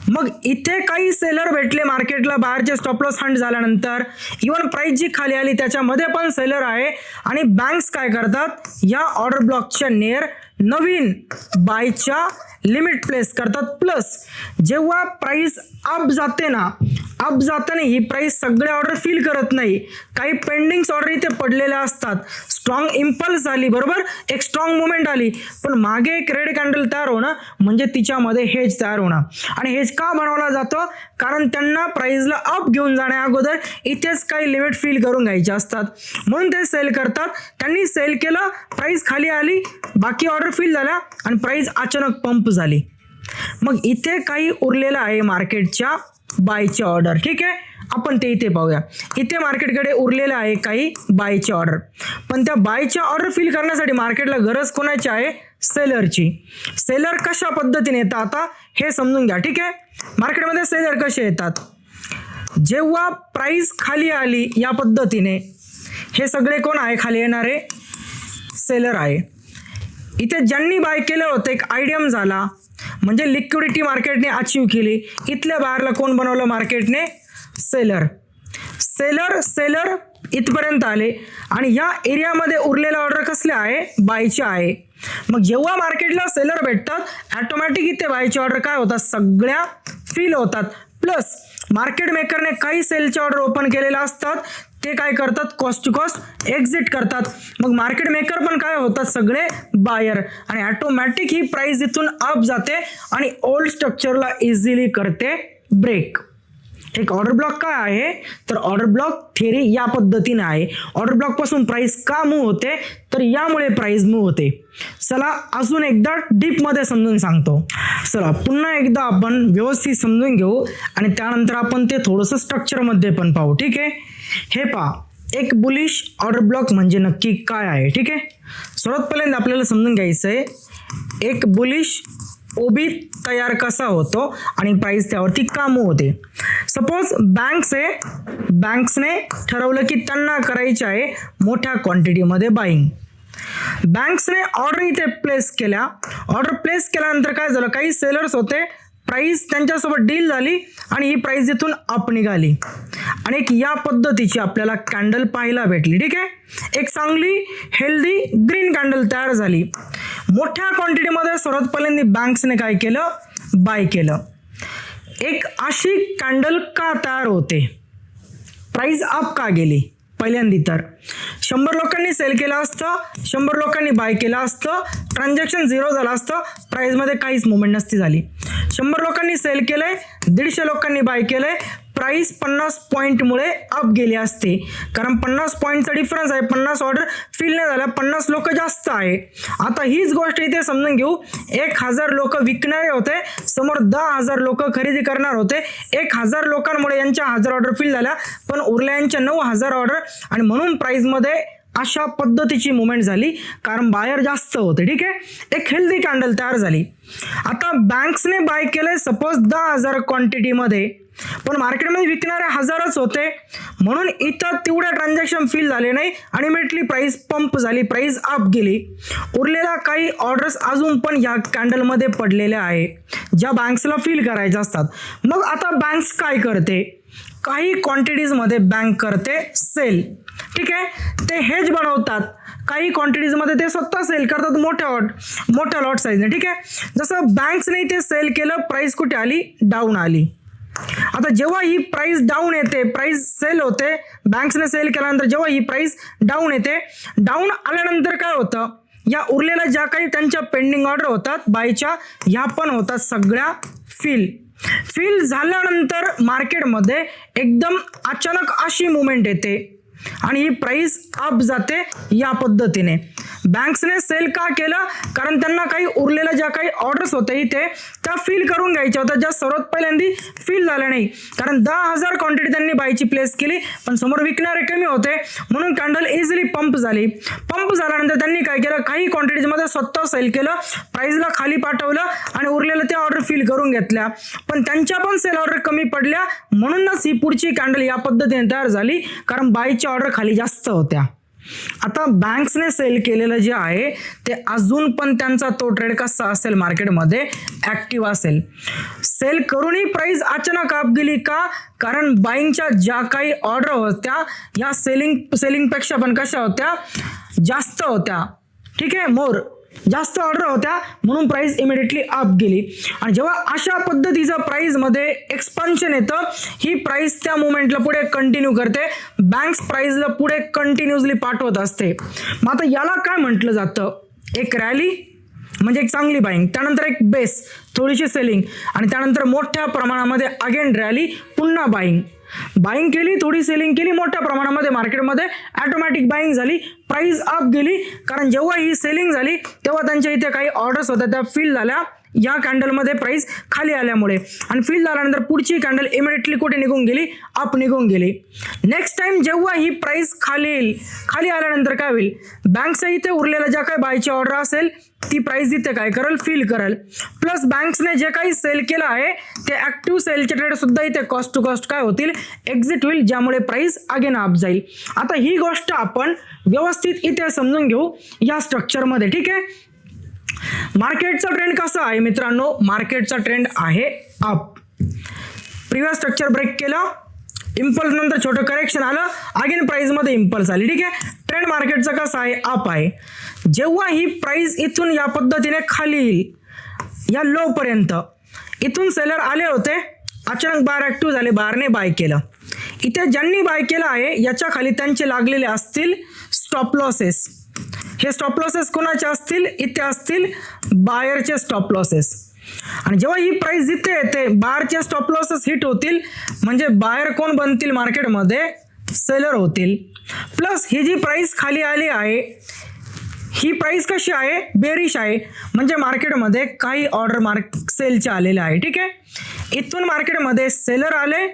मग इथे काही सेलर भेटले मार्केटला बाहेरचे स्टॉप लॉस हंट झाल्यानंतर, इवन प्राइस जी खाली आली त्याच्यामध्ये पण सेलर आहे, आणि बँक्स काय करतात? या ऑर्डर ब्लॉकच्या नियर नवीन बायच्या लिमिट प्लेस करतात. प्लस जेव्हा प्राइस अप जाते ना, अप जाताना ही प्राइस सगळे ऑर्डर फिल करत नाही, काही पेंडिंग्स ऑर्डर इथे पडलेल्या असतात. स्ट्रॉंग इम्पल्स झाली, बरोबर, एक स्ट्रॉंग मुवमेंट आली, पण मागे एक रेड कॅन्डल तयार होणं म्हणजे तिच्यामध्ये हेज तयार होणं. आणि हेज का बनवला जातो? कारण त्यांना प्राइसला अप घेऊन जाण्या अगोदर इथेच काही लिमिट फिल करून घ्यायचे असतात, म्हणून ते सेल करतात. त्यांनी सेल केलं, प्राइस खाली आली, बाकी ऑर्डर फिल झाल्या आणि प्राइस अचानक पंप झाली. मग इथे काही उरलेलं आहे मार्केटच्या बायचे ऑर्डर. ठीक आहे, आपण ते इथे पाहूया. इथे मार्केटकडे उरलेलं आहे काही बायचे ऑर्डर, पण त्या बायच्या ऑर्डर फिल करण्यासाठी मार्केटला गरज कोणाची आहे? सेलरची. सेलर कशा पद्धतीने येतात आता हे समजून घ्या. ठीक आहे, मार्केटमध्ये सेलर कसे येतात? जेव्हा प्राइस खाली आली या पद्धतीने, हे सगळे कोण आहे खाली येणारे? सेलर आहे. इथे ज्यांनी बाय केलं होतं एक आयडियम झाला, म्हणजे लिक्विडिटी मार्केटने अचीव केली. इथल्या बाहेरला कोण बनवलं मार्केटने? सेलर. सेलर सेलर इथपर्यंत आले, आणि या एरियामध्ये उरलेला ऑर्डर कसले आहे? बायचे आहे. मग जेव्हा मार्केटला सेलर भेटतात, ऑटोमॅटिक इथे बायचे ऑर्डर काय होतात? सगळ्या फिल होतात. प्लस मार्केट मेकरने काही सेलचे ऑर्डर ओपन केलेले असतात, ते काय करतात? कॉस्ट टू कॉस्ट एक्झिट करतात. मग मार्केट मेकर पण काय होतात? सगळे बायर, आणि ऑटोमॅटिक ही प्राइस इथून अप जाते आणि ओल्ड स्ट्रक्चरला इझिली करते ब्रेक. एक ऑर्डर ब्लॉक काय आहे? तर ऑर्डर ब्लॉक थिअरी या पद्धतीने आहे. ऑर्डर ब्लॉक पासून प्राइस का मूव्ह होते? तर यामुळे प्राइस मूव्ह होते. चला अजून एकदा डीप मध्ये समजून सांगतो. चला पुन्हा एकदा आपण व्यवस्थित समजून घेऊ, आणि त्यानंतर आपण ते थोडंसं स्ट्रक्चर मध्ये पण पाहू. ठीक आहे, हे पहा, एक बुलिश ऑर्डर ब्लॉक म्हणजे नक्की काय आहे. ठीक आहे, सर्वात पहिल्यांदा आपल्याला समजून घ्यायचं आहे एक बुलिश ओबी तयार कसा होतो आणि प्राइस त्यावरती का मूव्ह होते. सपोज बँक्सने ठरवलं की त्यांना करायचे आहे मोठ्या क्वांटिटीमध्ये बाईंग. बँक्सने ऑर्डर इथे प्लेस केल्या. ऑर्डर प्लेस केल्यानंतर काय झालं? काही सेलर्स होते, प्राइस त्यांच्यासोबत डील झाली आणि ही प्राइस इथून अप निघाली, आणि एक या पद्धतीची आपल्याला कॅन्डल पाहायला भेटली. ठीक आहे, एक चांगली हेल्दी ग्रीन कॅन्डल तयार झाली. मोठ्या क्वांटिटीमध्ये सर्वात पहिल्यांदा बँक्सने काय केलं? बाय केलं. एक अशी कॅन्डल का तयार होते? प्राइस अप का गेली? पहिल्यांदा तर 100 लोकांनी सेल केलं असतं, 100 लोकांनी बाय केलं असतं, ट्रान्झॅक्शन 0 झालं असतं, प्राइसमध्ये काहीच मुवमेंट नसती झाली. 100 लोकांनी सेल केलंय, 150 लोकांनी बाय केलंय, प्राइस 50 पॉईंटमुळे अप गेली असते, कारण 50 पॉईंटचा डिफरन्स आहे. 50 ऑर्डर फिल नाही झाल्या, 50 लोक जास्त आहे. आता हीच गोष्ट इथे समजून घेऊ. 1000 लोक विकणारे होते, समोर 10,000 लोक खरेदी करणार होते. 1000 लोकांमुळे यांच्या 1000 ऑर्डर फिल झाल्या, पण उरल्या यांच्या 9000 ऑर्डर, आणि म्हणून प्राइसमध्ये अशा पद्धतीची मुवमेंट झाली, कारण बायर जास्त होते. ठीक आहे, एक हेल्दी कॅन्डल तयार झाली. आता बँक्सने बाय केलंय सपोज 10,000 क्वांटिटीमध्ये, पण मार्केटमध्ये विकणारे हजारच होते, म्हणून इथं तेवढ्या ट्रान्झॅक्शन फिल झाले नाही, आणि इमिडिएटली प्राइस पंप झाली, प्राइस अप गेली. उरलेल्या काही ऑर्डर्स अजून पण या कॅन्डलमध्ये पडलेल्या आहे, ज्या बँक्सला फिल करायच्या असतात. मग आता बँक्स काय करते? काही क्वांटिटीजमध्ये बँक करते सेल. ठीक आहे, ते हेज बनवतात. काही क्वांटिटीजमध्ये ते स्वतः सेल करतात मोठ्या लॉट साईजने. ठीक आहे, जसं बँक्सने ते सेल केलं, प्राइस कुठे आली? डाऊन आली. आता जेव्हा ही प्राइस डाऊन येते, प्राइस सेल होते, बँक्सने सेल केल्यानंतर जेव्हा ही प्राइस डाऊन येते, डाऊन आल्यानंतर काय होतं, या उरलेल्या ज्या काही त्यांच्या पेंडिंग ऑर्डर होतात बायच्या, ह्या पण होतात सगळ्या फिल झाल्यानंतर मार्केटमध्ये एकदम अचानक अशी मुवमेंट येते आणि ही प्राइस अप जाते या पद्धतीने. बँक्सने सेल का केलं, कारण त्यांना काही उरलेल्या ज्या काही ऑर्डर्स होत्या इथे त्या फिल करून घ्यायच्या होत्या, ज्या सर्वात पहिल्यांदी फिल झाल्या नाही, कारण 10,000 क्वांटिटी त्यांनी बायची प्लेस केली, पण समोर विकणारे कमी होते म्हणून कॅन्डल इझिली पंप झाली. पंप झाल्यानंतर त्यांनी काय केलं, काही क्वांटिटीजमध्ये स्वतः सेल केलं, प्राइसला खाली पाठवलं आणि उरलेल्या त्या ऑर्डर फिल करून घेतल्या, पण त्यांच्या पण सेल ऑर्डर कमी पडल्या, म्हणूनच ही पुढची कॅन्डल या पद्धतीने तयार झाली, कारण बायच्या ऑर्डर खाली जास्त होत्या. आता बँक्सने सेल केलेलं जे आहे ते अजून पण त्यांचा तो ट्रेड कसा असेल, मार्केटमध्ये ऍक्टिव्ह असेल. सेल करूनही प्राइस अचानक अप गेली का, कारण बाईंगच्या ज्या काही ऑर्डर होत्या या सेलिंग पेक्षा पण कशा होत्या, जास्त होत्या. ठीक आहे, मोर जास्त ऑर्डर होत्या म्हणून प्राइस इमिडिएटली अप गेली. आणि जेव्हा अशा पद्धतीचं प्राइस मध्ये एक्सपान्शन येतं, ही प्राइस त्या मुवमेंटला पुढे कंटिन्यू करते, बँक्स प्राइसला पुढे कंटिन्युअसली पाठवत असते. मग आता याला काय म्हटलं जातं, एक रॅली म्हणजे एक चांगली बाईंग, त्यानंतर एक बेस थोडीशी सेलिंग आणि त्यानंतर मोठ्या प्रमाणामध्ये अगेन रॅली, पुन्हा बाईंग केली, थोडी सेलिंग केली, मोठ्या प्रमाणामध्ये मार्केटमध्ये ऑटोमॅटिक बाईंग झाली, प्राइस अप गेली, कारण जेव्हा ही सेलिंग झाली तेव्हा त्यांच्या इथे काही ऑर्डर्स होत्या त्या फिल झाल्या या कॅन्डलमध्ये प्राइस खाली आल्यामुळे, आणि फिल झाल्यानंतर पुढची कॅन्डल इमिडिएटली कुठे निघून गेली, अप निघून गेली. नेक्स्ट टाइम जेव्हा ही प्राइस खाली आल्यानंतर काय होईल, बँकच्या इथे उरलेल्या ज्या काही बायची ऑर्डर असेल ती प्राइस इथे काय करेल, फिल करेल, प्लस बँक्सने जे काही सेल केलं आहे ते ऍक्टिव्ह सेलचे ट्रेड सुद्धा इथे कॉस्ट टू कॉस्ट काय होतील, एक्झिट होईल, ज्यामुळे प्राइस अगेन अप जाईल. आता ही गोष्ट आपण व्यवस्थित इथे समजून घेऊ या स्ट्रक्चरमध्ये. ठीक आहे, मार्केटचा ट्रेंड कसा आहे मित्रांनो, मार्केटचा ट्रेंड आहे अप. प्रिव्हियस स्ट्रक्चर ब्रेक केलं, इम्पल्स नंतर छोटं करेक्शन आलं, अगेन प्राइस मध्ये इम्पल्स आली. ठीक आहे, ट्रेंड मार्केटचा कसा आहे, अप आहे. जेव्हा ही प्राइस इथून या पद्धतीने खाली येईल, या लो पर्यंत, इथून सेलर आले होते, अचानक बायर ऍक्टिव्ह झाले, बायरने बाय केलं. इथे ज्यांनी बाय केलं आहे याच्या खाली त्यांचे लागलेले असतील स्टॉप लॉसेस. हे स्टॉप लॉसेस कोणाचे असतील, इथे असतील बायरचे स्टॉप लॉसेस. आणि जेव्हा ही प्राइस इथे येते, बायरचे स्टॉप लॉसेस हिट होतील, म्हणजे बायर कोण बनतील मार्केटमध्ये, सेलर होतील. प्लस ही जी प्राइस खाली आली आहे ही प्राइस कशी आहे, बेरिश आहे, म्हणजे मार्केटमध्ये काही ऑर्डर सेलचे आलेले आहे. ठीक आहे, इथून मार्केटमध्ये सेलर आले,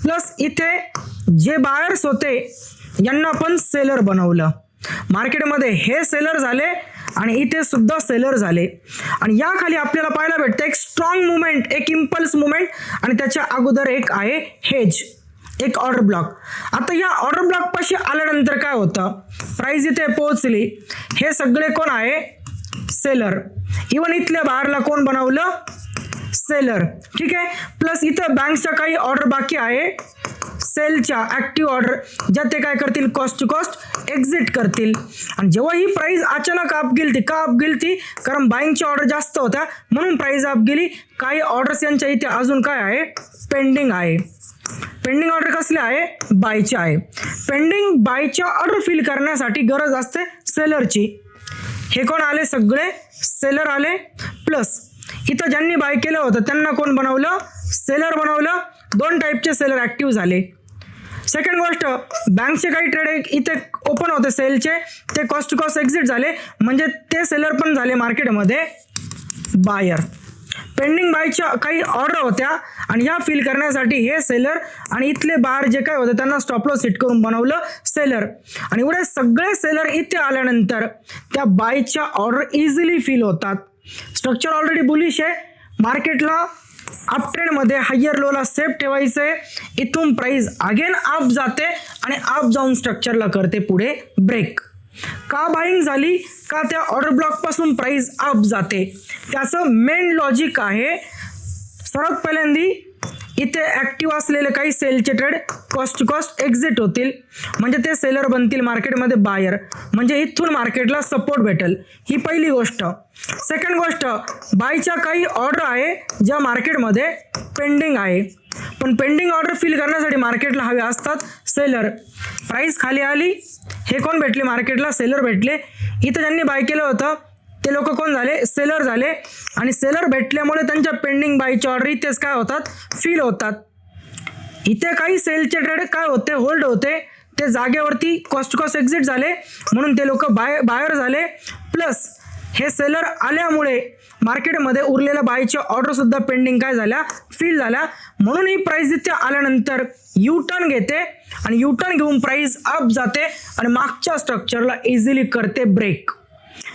प्लस इथे जे बायर्स होते यांना पण सेलर बनवलं, मार्केटमध्ये हे सेलर झाले आणि इथे सुद्धा सेलर झाले. आणि या खाली आपल्याला पाहायला भेटतं एक स्ट्रॉंग मुवमेंट, एक इम्पल्स मुवमेंट, आणि त्याच्या अगोदर एक आहे हेज, एक ऑर्डर ब्लॉक. आता या ऑर्डर ब्लॉक पाशी आल्यानंतर काय होतं, प्राइस इथे पोहोचली, हे सगळे कोण आहे, सेलर. इवन इथल्या बाहेरला कोण बनवलं, सेलर. ठीक आहे, प्लस इथं बँकच्या काही ऑर्डर बाकी आहे सेलच्या, ऍक्टिव्ह ऑर्डर, ज्या ते काय करतील, कॉस्ट टू कॉस्ट एक्झिट करतील. आणि जेव्हा ही प्राइस अचानक अप गेली, का अप गेली, कारण बाईंगची ऑर्डर जास्त होत्या म्हणून प्राइस अप गेली. काही ऑर्डर्स यांच्या इथे अजून काय आहे, पेंडिंग आहे. पेंडिंग ऑर्डर कसले आहे, बायचे आहे. पेंडिंग बायच्या ऑर्डर फिल करण्यासाठी गरज असते सेलरची. हे कोण आले, सगळे सेलर आले. प्लस इथं ज्यांनी बाय केलं होतं त्यांना कोण बनवलं, सेलर बनवलं. दोन टाईपचे सेलर ऍक्टिव्ह झाले. सेकंड गोष्ट, बँकचे काही ट्रेड इथे ओपन होते सेलचे, ते कॉस्ट टू कॉस्ट एक्झिट झाले, म्हणजे ते सेलर पण झाले मार्केटमध्ये बायर. पेंडिंग बायच्या काही ऑर्डर होत्या आणि ह्या फिल करण्यासाठी हे सेलर आणि इथले बाहेर जे काय होते त्यांना स्टॉप लॉस हिट करून बनवलं सेलर. आणि एवढे सगळे सेलर इथे आल्यानंतर त्या बायच्या ऑर्डर इझिली फिल होतात. स्ट्रक्चर ऑलरेडी बुलिश आहे, मार्केटला अप ट्रेंड मध्ये हायर लोला सेफ ठेवायचंय. इथून प्राइस अगेन अप जाते आणि अप जाऊन स्ट्रक्चरला करते पुढे ब्रेक. का बाईंग झाली, का त्या ऑर्डर ब्लॉक पासून प्राइस अप जाते, त्याचं मेन लॉजिक आहे. सर्वात पहिल्यांदी इथे ऍक्टिव्ह असलेले काही सेलचे trade cost to cost exit होतील, म्हणजे ते सेलर बनतील मार्केटमध्ये बायर, म्हणजे इथून मार्केटला सपोर्ट भेटेल. ही पहिली गोष्ट. सेकंड गोष्ट, बायच्या काही ऑर्डर आहे ज्या मार्केटमध्ये पेंडिंग आहे, पण पेंडिंग ऑर्डर फिल करण्यासाठी मार्केटला हवे असतात सेलर. प्राइस खाली आली, हे कोण भेटले मार्केटला? सेलर भेटले. इथं ज्यांनी बाय केलं होतं ते लोक कोण झाले? सेलर झाले. आणि सेलर भेटल्यामुळे त्यांच्या पेंडिंग बायच्या ऑर्डर इथेच काय होतात? फिल होतात. इथे काही सेलचे ट्रेड काय होते? होल्ड होते. ते जागेवरती कॉस्ट टू कॉस्ट एक्झिट झाले, म्हणून ते लोक बायर झाले. प्लस हे सेलर आल्यामुळे मार्केटमध्ये उरलेल्या बायच्या ऑर्डर सुद्धा पेंडिंग काय झाल्या? फिल झाल्या. म्हणून ही प्राइस इथे आल्यानंतर यू टर्न घेते आणि यू टर्न घेऊन प्राइस अप जाते आणि मागच्या स्ट्रक्चरला इझिली करते ब्रेक.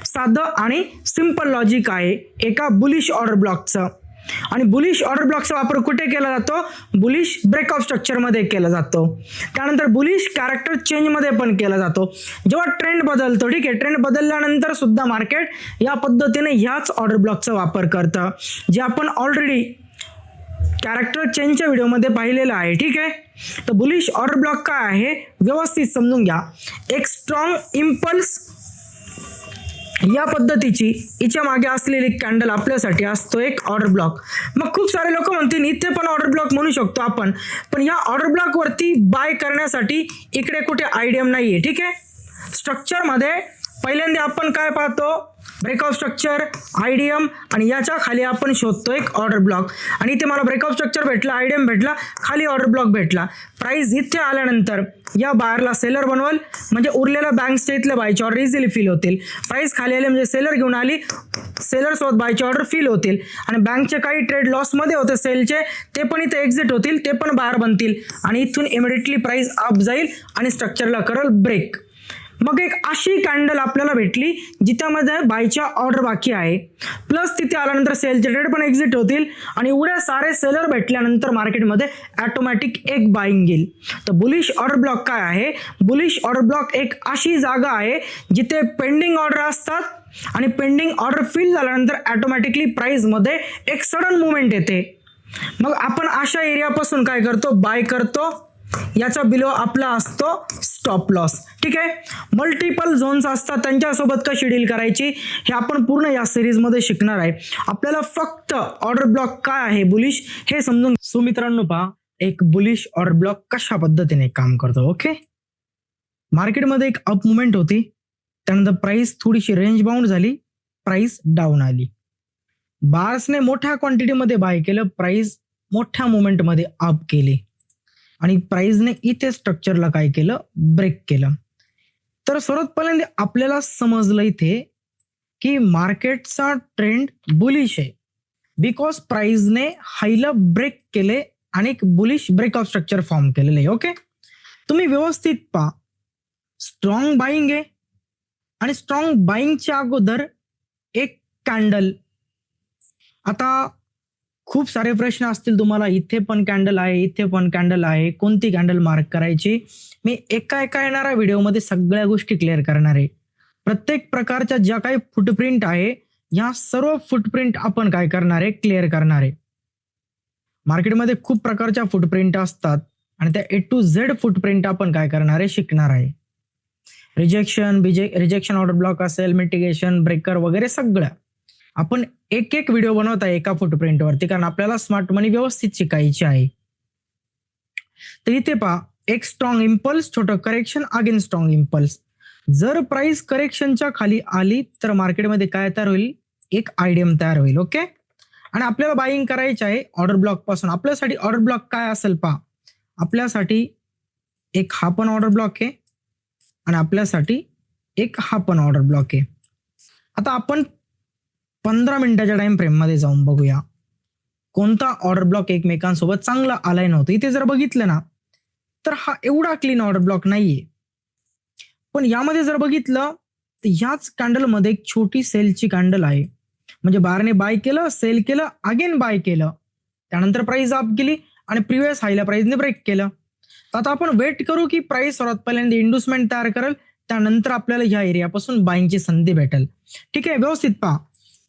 साधं आणि सिंपल लॉजिक आहे एका बुलिश ऑर्डर ब्लॉकचं. आणि बुलिश ऑर्डर ब्लॉकचा वापर कुठे केला जातो? बुलिश ब्रेकआउट स्ट्रक्चरमध्ये केला जातो. त्यानंतर बुलिश कॅरेक्टर चेंजमध्ये पण केला जातो. जेव्हा ट्रेंड बदलतो, ठीक आहे, ट्रेंड बदलल्यानंतर सुद्धा मार्केट या पद्धतीने ह्याच ऑर्डर ब्लॉकचा वापर करतं, जे आपण ऑलरेडी कॅरेक्टर चेंजच्या व्हिडिओमध्ये पाहिलेलं आहे. ठीक आहे, तर बुलिश ऑर्डर ब्लॉक काय आहे व्यवस्थित समजून घ्या. एक स्ट्रॉंग इम्पल्स या पद्धतीची हिच्या मागे असलेली कॅन्डल आपल्यासाठी असतो एक ऑर्डर ब्लॉक. मग खूप सारे लोक म्हणतील इथे पण ऑर्डर ब्लॉक म्हणू शकतो आपण, पण या ऑर्डर ब्लॉक वरती बाय करण्यासाठी इकडे कुठे आयडीएम नाहीये. ठीक आहे, स्ट्रक्चरमध्ये पहिल्यांदा आपण काय पाहतो? ब्रेकआउट स्ट्रक्चर, आयडीएम, आणि याच्या खाली आपण शोधतो एक ऑर्डर ब्लॉक. आणि इथे मला ब्रेकआउट स्ट्रक्चर भेटला, आयडीएम भेटला, खाली ऑर्डर ब्लॉक भेटला. प्राइस इथे आल्यानंतर या बायरला सेलर बनवल, म्हणजे उरलेल्या बँकच्या इथल्या बायची ऑर्डर इझिली फिल होतील. प्राइस खाली आले म्हणजे सेलर घेऊन आली, सेलर सोबत बायची ऑर्डर फिल होतील. आणि बँकचे काही ट्रेड लॉसमध्ये होते सेलचे, ते पण इथे एक्झिट होतील, ते पण बाहेर बनतील. आणि इथून इमिडिएटली प्राइस अप जाईल आणि स्ट्रक्चरला करल ब्रेक. मग एक अशी कॅन्डल आपल्याला भेटली जिच्यामध्ये बायच्या ऑर्डर बाकी आहे, प्लस तिथे आल्यानंतर सेलचे ट्रेड पण एक्झिट होतील आणि एवढे सारे सेलर भेटल्यानंतर मार्केटमध्ये ऑटोमॅटिक एक बाईंग येईल. तर बुलिश ऑर्डर ब्लॉक काय आहे? बुलिश ऑर्डर ब्लॉक एक अशी जागा आहे जिथे पेंडिंग ऑर्डर असतात आणि पेंडिंग ऑर्डर फिल झाल्यानंतर ऑटोमॅटिकली प्राइसमध्ये एक सडन मुवमेंट येते. मग आपण अशा एरियापासून काय करतो? बाय करतो. याचा बिलो आपला असतो स्टॉप लॉस. ठीक आहे, मल्टिपल झोन्स असतात, त्यांच्यासोबत कशी डील करायची हे आपण पूर्ण या सिरीजमध्ये शिकणार आहे. आपल्याला फक्त ऑर्डर ब्लॉक काय आहे बुलिश हे समजून. सो मित्रांनो पहा, एक बुलिश ऑर्डर ब्लॉक कशा पद्धतीने काम करतो. ओके, मार्केटमध्ये एक अप मुवमेंट होती, त्यानंतर प्राइस थोडीशी रेंज बाउंड झाली, प्राइस डाऊन आली. बार्सने मोठ्या क्वांटिटीमध्ये बाय केलं, प्राइस मोठ्या मुवमेंटमध्ये अप केली आणि प्राइसने इथे स्ट्रक्चरला काय केलं? ब्रेक केलं. तर सर्वात पहिल्यांदा आपल्याला समजलं इथे की मार्केटचा ट्रेंड बुलिश आहे, बिकॉज प्राइसने हायला ब्रेक केले आणि एक बुलिश ब्रेकआउट स्ट्रक्चर फॉर्म केलेलं आहे. ओके, तुम्ही व्यवस्थित पहा, स्ट्रॉंग बाईंग आहे आणि स्ट्रॉंग बाईंगच्या अगोदर एक कॅन्डल. आता खूप सारे प्रश्न असतील तुम्हाला, इथे पण कॅन्डल आहे, इथे पण कॅन्डल आहे, कोणती कॅन्डल मार्क करायची? मी एका येणाऱ्या व्हिडिओमध्ये सगळ्या गोष्टी क्लिअर करणार आहे. प्रत्येक प्रकारच्या ज्या काही फुटप्रिंट आहे, या सर्व फुटप्रिंट आपण काय करणार आहे? क्लिअर करणार आहे. मार्केटमध्ये खूप प्रकारच्या फुटप्रिंट असतात आणि त्या A to Z फुटप्रिंट आपण काय करणार आहे? शिकणार आहे. रिजेक्शन ऑर्डर ब्लॉक असेल, मिटिगेशन, ब्रेकर वगैरे सगळं आपण एक एक व्हिडिओ बनवत आहे एका फुटप्रिंटवरती, कारण आपल्याला स्मार्ट मनी व्यवस्थित शिकायची आहे. तर इथे पहा, एक स्ट्रॉंग इम्पल्स, छोटं करेक्शन, अगेन स्ट्रॉंग इम्पल्स. जर प्राइस करेक्शनच्या खाली आली तर मार्केटमध्ये काय तयार होईल? एक आयडीएम तयार होईल. ओके, आणि आपल्याला बाईंग करायचं आहे ऑर्डर ब्लॉक पासून. आपल्यासाठी ऑर्डर ब्लॉक काय असेल पहा, आपल्यासाठी एक हा पण ऑर्डर ब्लॉक आहे आणि आपल्यासाठी एक हा पण ऑर्डर ब्लॉक आहे. आता आपण 15 मिनिटाच्या टाइम फ्रेम मध्ये जाऊन बघूया कोणता ऑर्डर ब्लॉक एकमेकांसोबत चांगला अलाइन होतो. इथे जर बघितलं ना तर हा एवढा क्लीन ऑर्डर ब्लॉक नाहीये, पण यामध्ये जर बघितलं तर याच कॅन्डल मध्ये एक छोटी सेलची कॅन्डल आहे. म्हणजे बारने बाय केलं, सेल केलं, अगेन बाय केलं, त्यानंतर प्राइस अप गेली आणि प्रिव्हियस हायला प्राइसने ब्रेक केलं. तर आता आपण वेट करू की प्राइस सर्वात पहिल्यांदा इंड्युसमेंट तयार करेल, त्यानंतर आपल्याला ह्या एरियापासून बाईंगची संधी भेटेल. ठीक आहे, व्यवस्थित पहा.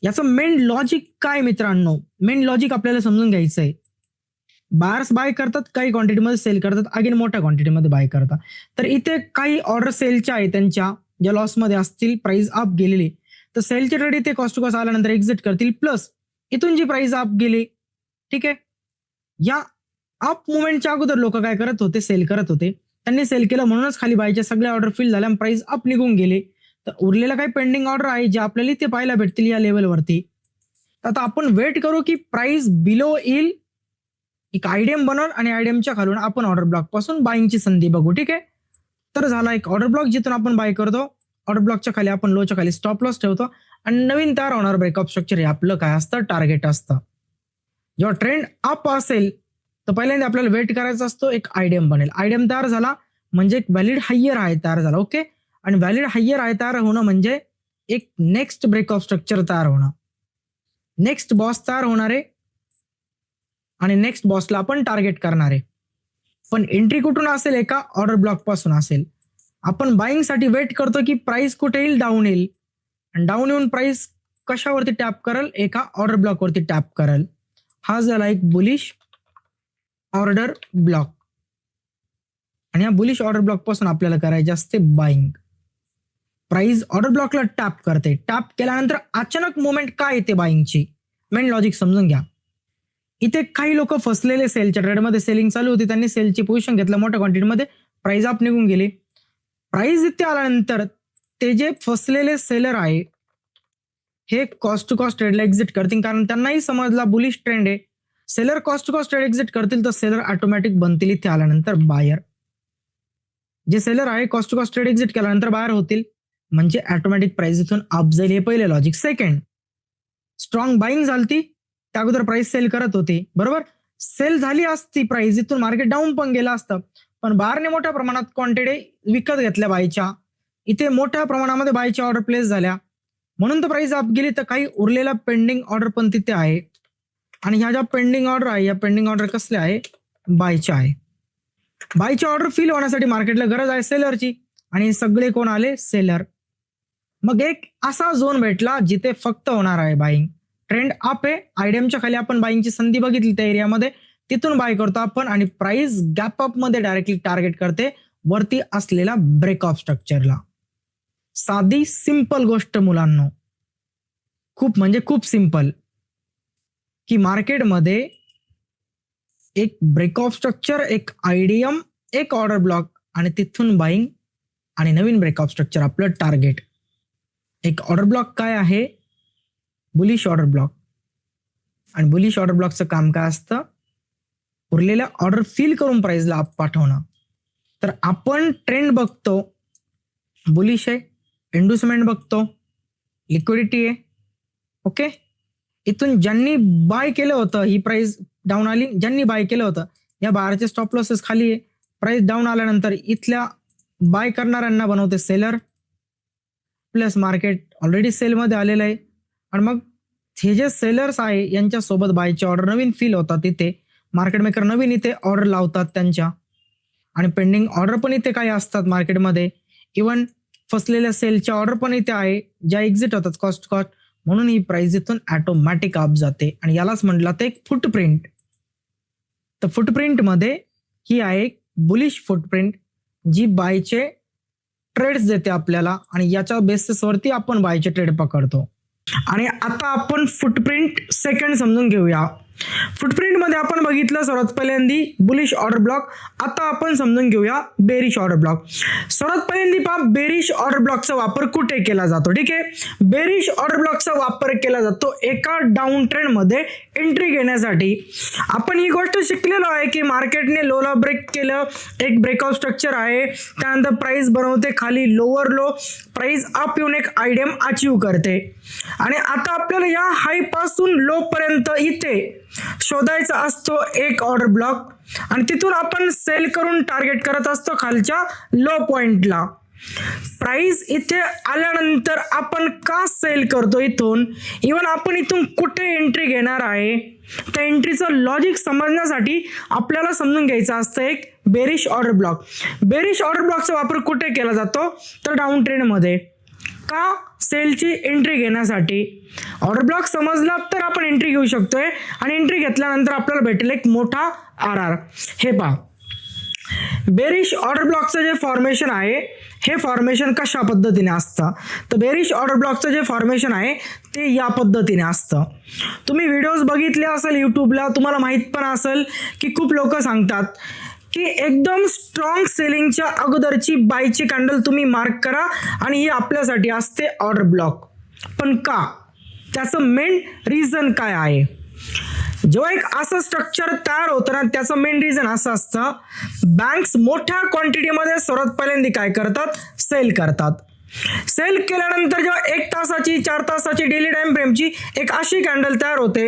याचं मेन लॉजिक काय मित्रांनो? मेन लॉजिक आपल्याला समजून घ्यायचं आहे. बायर्स बाय करतात, काही क्वांटिटीमध्ये सेल करतात, अगेन मोठ्या क्वांटिटीमध्ये बाय करतात. तर इथे काही ऑर्डर सेलच्या आहे त्यांच्या ज्या लॉसमध्ये असतील, प्राइस अप गेलेली, तर सेलचे ट्रेड इथे कॉस्ट टू कॉस्ट आल्यानंतर एक्झिट करतील. प्लस इथून जी प्राइस अप गेली, ठीक आहे, या अप मुवमेंटच्या अगोदर लोक काय करत होते, सेल करत होते. त्यांनी सेल केलं म्हणूनच खाली बायच्या सगळ्या ऑर्डर फिल झाल्या, प्राइस अप निघून गेले. तर उरलेला काही पेंडिंग ऑर्डर आहे जे आपल्याला इथे पाहायला भेटतील या लेवलवरती. तर आता आपण वेट करू की प्राइस बिलो येईल, एक आयडीएम बनवून आणि आयडीएमच्या खालून आपण ऑर्डर ब्लॉक पासून बाईंगची संधी बघू. ठीक आहे. तर झाला एक ऑर्डर ब्लॉक जिथून आपण बाय करतो. ऑर्डर ब्लॉकच्या खाली आपण लोच्या खाली स्टॉप लॉस ठेवतो आणि नवीन तयार होणार ब्रेकअप स्ट्रक्चर हे आपलं काय असतं, टार्गेट असतं. जेव्हा ट्रेंड अप असेल तर पहिल्यांदा आपल्याला वेट करायचा असतो, एक आयडीएम बनेल. आयडीएम तयार झाला म्हणजे एक व्हॅलिड हायर हाय तयार झाला. ओके. आणि व्हॅलिड हायर हाय तयार होणं म्हणजे एक नेक्स्ट ब्रेकअप स्ट्रक्चर तयार होणं, नेक्स्ट बॉस तयार होणार आहे आणि नेक्स्ट बॉसला आपण टार्गेट करणार आहे. पण एंट्री कुठून असेल, एका ऑर्डर ब्लॉक पासून असेल. आपण बाईंगसाठी वेट करतो की प्राइस कुठे येईल, डाऊन येईल. आणि डाऊन येऊन प्राइस कशावरती टॅप करेल, एका ऑर्डर ब्लॉकवरती टॅप करेल. हा झाला एक बुलिश ऑर्डर ब्लॉक. आणि या बुलिश ऑर्डर ब्लॉक पासून आपल्याला करायचे असते बाईंग. प्राइस ऑर्डर ब्लॉकला टॅप करते. टॅप केल्यानंतर अचानक मुवमेंट काय येते बाईंगची, मेन लॉजिक समजून घ्या. इथे काही लोक फसलेले सेलच्या ट्रेडमध्ये, सेलिंग चालू होती, त्यांनी सेलची पोझिशन घेतलं मोठ्या क्वांटिटीमध्ये, प्राइस अप निघून गेली. प्राइस इथे आल्यानंतर ते जे फसलेले सेलर आहे हे कॉस्ट टू कॉस्ट ट्रेडला एक्झिट करतील, कारण त्यांनाही समजला बुलिश ट्रेंड आहे. Seller cost to cost trade exit करतील तर सेलर ऑटोमॅटिक बनतील इथे आल्यानंतर बायर. जे सेलर आहे cost to cost trade exit केल्यानंतर बायर होतील, म्हणजे ऑटोमॅटिक प्राइस इथून अप जाईल. हे पहिले लॉजिक. सेकंड, स्ट्रॉंग बाईंग झालती, त्या अगोदर प्राइस सेल करत होती, बरोबर. सेल झाली असती प्राइस, इथून मार्केट डाऊन पण गेलं असतं, पण बाहेरने मोठ्या प्रमाणात क्वांटिटी विकत घेतल्या बायच्या. इथे मोठ्या प्रमाणामध्ये बायच्या ऑर्डर प्लेस झाल्या म्हणून तर प्राइस अप गेली. तर काही उरलेला पेंडिंग ऑर्डर पण तिथे आहे आणि ह्या ज्या पेंडिंग ऑर्डर आहे, या पेंडिंग ऑर्डर कसल्या आहे, बायच्या आहे. बायच्या ऑर्डर फिल होण्यासाठी मार्केटला गरज आहे सेलरची आणि सगळे कोण आले, सेलर. मग एक असा झोन भेटला जिथे फक्त होणार आहे बाईंग. ट्रेंड अप आहे, आयडीएमच्या खाली आपण बाईंगची संधी बघितली त्या एरियामध्ये, तिथून बाय करतो आपण आणि प्राइस गॅप अप मध्ये डायरेक्टली टार्गेट करते वरती असलेला ब्रेकऑफ स्ट्रक्चरला. साधी सिंपल गोष्ट मुलांनो, खूप म्हणजे खूप सिंपल, की मार्केटमध्ये एक ब्रेकऑफ स्ट्रक्चर, एक आयडीएम, एक ऑर्डर ब्लॉक आणि तिथून बाईंग आणि नवीन ब्रेकऑफ स्ट्रक्चर आपलं टार्गेट. एक ऑर्डर ब्लॉक काय आहे, बुलिश ऑर्डर ब्लॉक. आणि बुलिश ऑर्डर ब्लॉकचं काम काय असतं, उरलेल्या ऑर्डर फिल करून प्राइसला अप पाठवणं. तर आपण ट्रेंड बघतो, बुलिश आहे, इंड्युसमेंट बघतो, लिक्विडिटी आहे. ओके. इथून ज्यांनी बाय केलं होतं, ही प्राइस डाऊन आली, ज्यांनी बाय केलं होतं या बाहेरचे स्टॉप लॉसेस खाली आहे. प्राइस डाऊन आल्यानंतर इथल्या बाय करणाऱ्यांना बनवते सेलर, प्लस मार्केट ऑलरेडी सेलमध्ये आलेलं आहे. आणि मग हे जे सेलर्स आहे यांच्यासोबत बायचे ऑर्डर नवीन फिल होतात. इथे मार्केट मेकर नवीन इथे ऑर्डर लावतात त्यांच्या, आणि पेंडिंग ऑर्डर पण इथे काही असतात मार्केटमध्ये. इवन फसलेल्या सेलच्या ऑर्डर पण इथे आहे ज्या एक्झिट होतात कॉस्ट कॉस्ट. म्हणून ही प्राइस इथून ऑटोमॅटिक अप जाते आणि यालाच म्हटलं तर एक फुटप्रिंट. तर फुटप्रिंटमध्ये ही आहे एक बुलिश फुटप्रिंट जी बायचे ट्रेड्स देते आपल्याला आणि याच्या बेसिसवरती आपण बायचे ट्रेड पकडतो. आणि आता आपण फुटप्रिंट सेकंड समजून घेऊया. फुटप्रिंटमध्ये आपण बघितलं सर्वात पहिल्यांदी बुलिश ऑर्डर ब्लॉक. आता आपण समजून घेऊया बेरिश ऑर्डर ब्लॉक. सर्वात पहिल्यांदी पहा, बेरिश ऑर्डर ब्लॉकचा वापर कुठे केला जातो. ठीक आहे. बेरिश ऑर्डर ब्लॉकचा वापर केला जातो एका डाऊन ट्रेंड मध्ये एंट्री घेण्यासाठी. आपण ही गोष्ट शिकलेलो आहे की मार्केटने लोला ब्रेक केलं, एक ब्रेकआउट स्ट्रक्चर आहे, त्यानंतर प्राइस बनवते खाली लोअर लो, प्राइस अप येऊन एक आयडीएम अचीव करते. आणि आता आपल्याला या हाय पासून लो पर्यंत इथे शोधायचा असतो एक ऑर्डर ब्लॉक आणि तिथून आपण सेल करून टार्गेट करत असतो खालच्या लो पॉइंटला. प्राइस इथे आल्यानंतर आपण का सेल करतो इथून, इवन आपण इथून कुठे एंट्री घेणार आहे, त्या एंट्रीचं लॉजिक समजण्यासाठी आपल्याला समजून घ्यायचं असतं एक bearish order block. Bearish order ब्लॉकचा वापर कुठे केला जातो तर डाऊन ट्रेंडमध्ये. का, सेलची एंट्री घेण्यासाठी. ऑर्डर ब्लॉक समजला तर आपण एंट्री घेऊ शकतोय आणि एंट्री घेतल्यानंतर आपल्याला भेटेल एक मोठा आर. हे पहा, बेरिश ऑर्डर ब्लॉकचं जे फॉर्मेशन आहे हे फॉर्मेशन कशा पद्धतीने असतं, तर बेरिश ऑर्डर ब्लॉकचं जे फॉर्मेशन आहे ते या पद्धतीने असतं. तुम्ही व्हिडिओज बघितले असेल यूट्यूबला, तुम्हाला माहीत पण असेल की खूप लोक सांगतात की एकदम स्ट्रॉंग सेलिंगच्या अगोदरची बायची कॅन्डल तुम्ही मार्क करा आणि ही आपल्यासाठी असते ऑर्डर ब्लॉक. पण का, त्याचं मेन रिझन काय आहे? जेव्हा एक असं स्ट्रक्चर तयार होतं ना, त्याचं मेन रिझन असं असतं, बँक्स मोठ्या क्वांटिटीमध्ये सर्वात पहिल्यांदा काय करतात, सेल करतात. सेल केल्यानंतर जेव्हा 1 तासाची 4 तासाची डेली टाइम फ्रेमची एक अशी कॅन्डल तयार होते,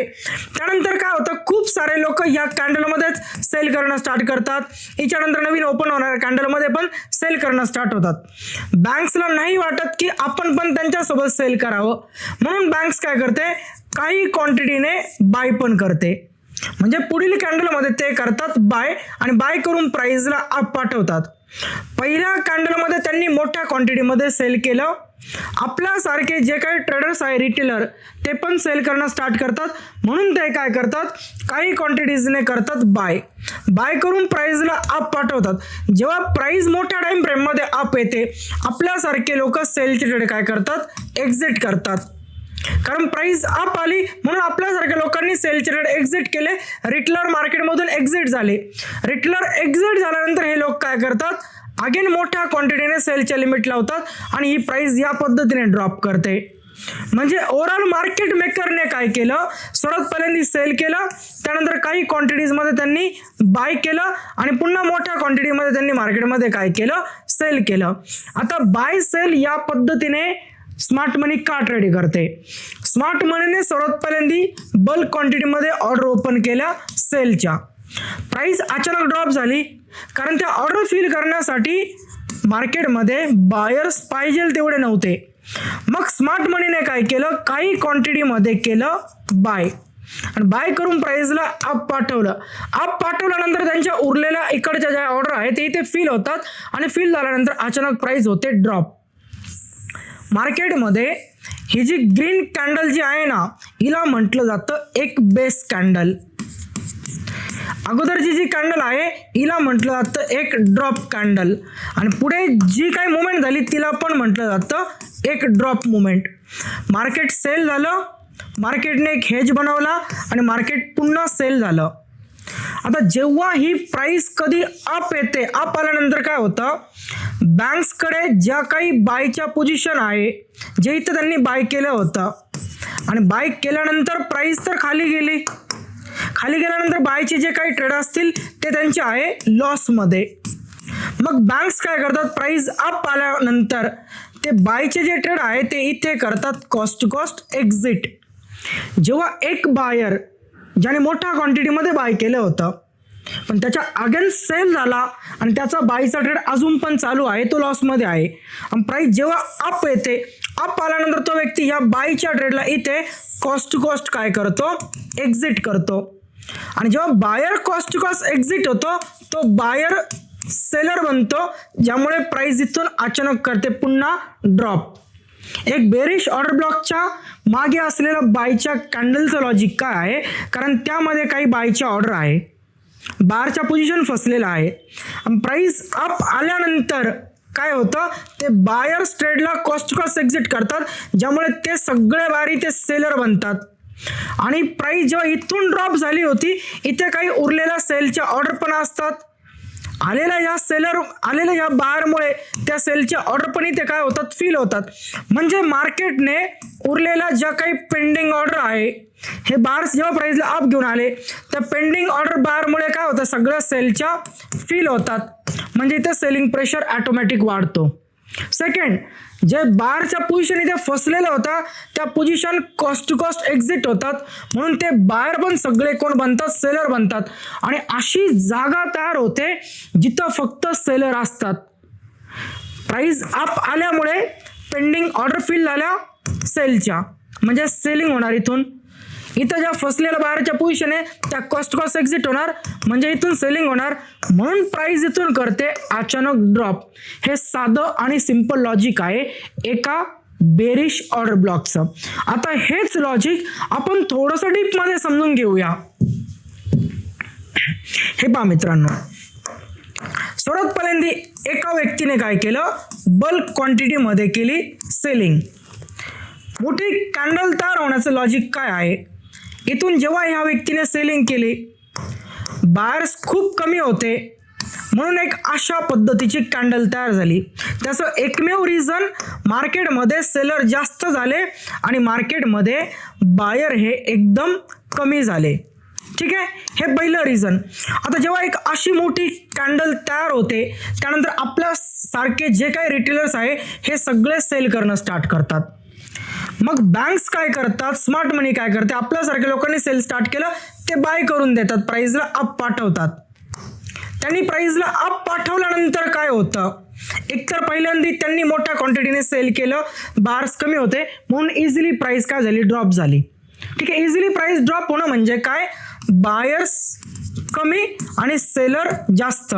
त्यानंतर काय होतं, खूप सारे लोक या कॅन्डलमध्येच सेल करणं स्टार्ट करतात. याच्यानंतर नवीन ओपन होणाऱ्या कॅन्डलमध्ये पण सेल करणं स्टार्ट होतात. बँक्सला नाही वाटत की आपण पण त्यांच्यासोबत सेल करावं, म्हणून बँक्स काय करते, काही क्वांटिटीने बाय पण करते. म्हणजे पुढील कॅन्डलमध्ये ते करतात बाय, आणि बाय करून प्राइसला अप पाठवतात. पहिल्या कॅन्डलमध्ये त्यांनी मोठ्या क्वांटिटीमध्ये सेल केलं. आपल्यासारखे जे काही ट्रेडर्स आहे, रिटेलर, ते पण सेल करणं स्टार्ट करतात. म्हणून ते काय करतात, काही क्वांटिटीजने करतात बाय. बाय करून प्राइसला अप पाठवतात. जेव्हा प्राइस मोठ्या टाइम फ्रेममध्ये अप येते, आपल्यासारखे लोक सेलचे ट्रेड काय करतात, एक्झिट करतात. कारण प्राइस अप आली म्हणून आपल्यासारख्या लोकांनी सेलचे ट्रेड एक्झिट केले, रिटेलर मार्केटमधून एक्झिट झाले. रिटेलर एक्झिट झाल्यानंतर हे लोक काय करतात, अगेन मोठ्या क्वांटिटीने सेलच्या लिमिट लावतात आणि ही प्राइस या पद्धतीने ड्रॉप करते. म्हणजे ओव्हरऑल मार्केट मेकरने काय केलं, सर्वात पहिल्यांदा सेल केलं, त्यानंतर काही क्वांटिटीजमध्ये त्यांनी बाय केलं आणि पुन्हा मोठ्या क्वांटिटीमध्ये त्यांनी मार्केटमध्ये काय केलं, सेल केलं. आता बाय सेल या पद्धतीने स्मार्ट मनी का ट्रेड करते? स्मार्ट मनीने सर्वात पहिल्यांदा बल्क क्वांटिटीमध्ये ऑर्डर ओपन केल्या सेलच्या. प्राइस अचानक ड्रॉप झाली, कारण त्या ऑर्डर फिल करण्यासाठी मार्केटमध्ये बायर्स पाहिजे तेवढे नव्हते. मग स्मार्ट मनीने काय केलं, काही क्वांटिटीमध्ये केलं बाय, आणि बाय करून प्राइसला अप पाठवलं. अप पाठवल्यानंतर त्यांच्या उरलेल्या इकडच्या ज्या ऑर्डर आहेत ते इथे फिल होतात, आणि फिल झाल्यानंतर अचानक प्राइस होते ड्रॉप. मार्केटमध्ये ही जी ग्रीन कॅन्डल जी आहे ना, हिला म्हटलं जातं एक बेस कॅन्डल. अगोदरची जी कॅन्डल आहे हिला म्हटलं जातं एक ड्रॉप कॅन्डल, आणि पुढे जी काही मुवमेंट झाली तिला पण म्हटलं जातं एक ड्रॉप मुवमेंट. मार्केट सेल झालं, मार्केटने एक हेज बनवला आणि मार्केट पुन्हा सेल झालं. आता जेव्हा ही प्राइस कधी अप येते, अप आल्यानंतर काय होतं, बँक्सकडे ज्या काही बायच्या पोझिशन आहे, जे इथं त्यांनी बाय केलं होतं, आणि बाय केल्यानंतर प्राइस तर खाली गेली. खाली गेल्यानंतर बायचे जे काही ट्रेड असतील ते त्यांचे आहे लॉसमध्ये. मग बँक्स काय करतात, प्राइस अप आल्यानंतर ते बायचे जे ट्रेड आहे ते इथे करतात कॉस्ट टू कॉस्ट एक्झिट. जेव्हा एक बायर ज्याने मोठ्या क्वांटिटीमध्ये बाय केलं होतं, पण त्याच्या अगेन्स्ट सेल झाला आणि त्याचा बायचा ट्रेड अजून पण चालू आहे, तो लॉसमध्ये आहे, आणि प्राइस जेव्हा अप येते, अप आल्यानंतर तो व्यक्ती या बायच्या ट्रेडला इथे कॉस्ट टू कॉस्ट काय करतो, एक्झिट करतो. आणि जेव्हा buyer cost to cost exit होतो, तो बायर सेलर बनतो, ज्यामुळे प्राइस इथून अचानक करते पुन्हा ड्रॉप. एक बेरिश ऑर्डर ब्लॉकच्या मागे असलेलं बायच्या कॅन्डलचं लॉजिक काय आहे, कारण त्यामध्ये काही बायच्या ऑर्डर आहे, बारच्या पोझिशन फसलेला आहे, आणि प्राइस अप आल्यानंतर काय होतं, ते बायर्स ट्रेडला कॉस्ट कॉस्ट एक्झिट करतात, ज्यामुळे ते सगळे बायर इथे सेलर बनतात. आणि प्राइस जेव्हा इथून ड्रॉप झाली होती, इथे काही उरलेल्या सेलच्या ऑर्डर पण असतात. आलेल्या या बायरमुळे त्या सेलच्या ऑर्डर पण इथे काय होतात, फिल होतात. म्हणजे मार्केटने उरलेल्या ज्या काही पेंडिंग ऑर्डर आहे, हे बायर्स जेव्हा प्राइसला अप घेऊन आले, त्या पेंडिंग ऑर्डर बायरमुळे काय होतं, सगळ्या सेलच्या फिल होतात. म्हणजे इथे सेलिंग प्रेशर ऑटोमॅटिक वाढतो. सेकंड, जे बायरच्या पोझिशन इथे फसलेलं होतं, त्या position cost to cost exit होतात, म्हणून ते बायर पण सगळे कोण बनतात, सेलर बनतात. आणि अशी जागा तयार होते जिथं फक्त सेलर असतात. प्राइस अप आल्यामुळे पेंडिंग ऑर्डर फिल झाल्या सेलच्या, म्हणजे सेलिंग होणार. इथं ज्या फसलेल्या बायरच्या पोझिशन आहे त्या कॉस्ट कॉस्ट एक्झिट होणार, म्हणजे इथून सेलिंग होणार, म्हणून प्राइस इथून करते अचानक ड्रॉप. हे साधं आणि सिंपल लॉजिक आहे एका बेरिश ऑर्डर ब्लॉकचं. आता हेच लॉजिक आपण थोडंसं डीपमध्ये समजून घेऊया. हे पहा मित्रांनो, सर्वात पहिल्यांदा एका व्यक्तीने काय केलं, बल्क क्वांटिटीमध्ये केली सेलिंग. मोठी कॅन्डल तयार होण्याचं लॉजिक काय आहे, इथून जेव्हा ह्या व्यक्तीने सेलिंग केली, बायर्स खूप कमी होते म्हणून एक अशा पद्धतीची कॅन्डल तयार झाली. त्याचं एकमेव रिझन मार्केटमध्ये सेलर जास्त झाले आणि मार्केटमध्ये बायर हे एकदम कमी झाले. ठीक आहे, हे पहिलं रिझन. आता जेव्हा एक अशी मोठी कॅन्डल तयार होते, त्यानंतर आपल्या सारखे जे काही रिटेलर्स आहे हे सगळे सेल करणं स्टार्ट करतात. मग बँक्स काय करतात, स्मार्ट मनी काय करते, आपल्यासारख्या लोकांनी सेल स्टार्ट केलं, ते बाय करून देतात, प्राइसला अप पाठवतात. त्यांनी प्राइसला अप पाठवल्यानंतर काय होतं, एकतर पहिल्यांदा त्यांनी मोठ्या क्वांटिटीने सेल केलं, बार्स कमी होते म्हणून इझिली प्राइस काय झाली, ड्रॉप झाली. ठीक आहे, इझिली प्राइस ड्रॉप होणं म्हणजे काय, बायर्स कमी आणि सेलर जास्त.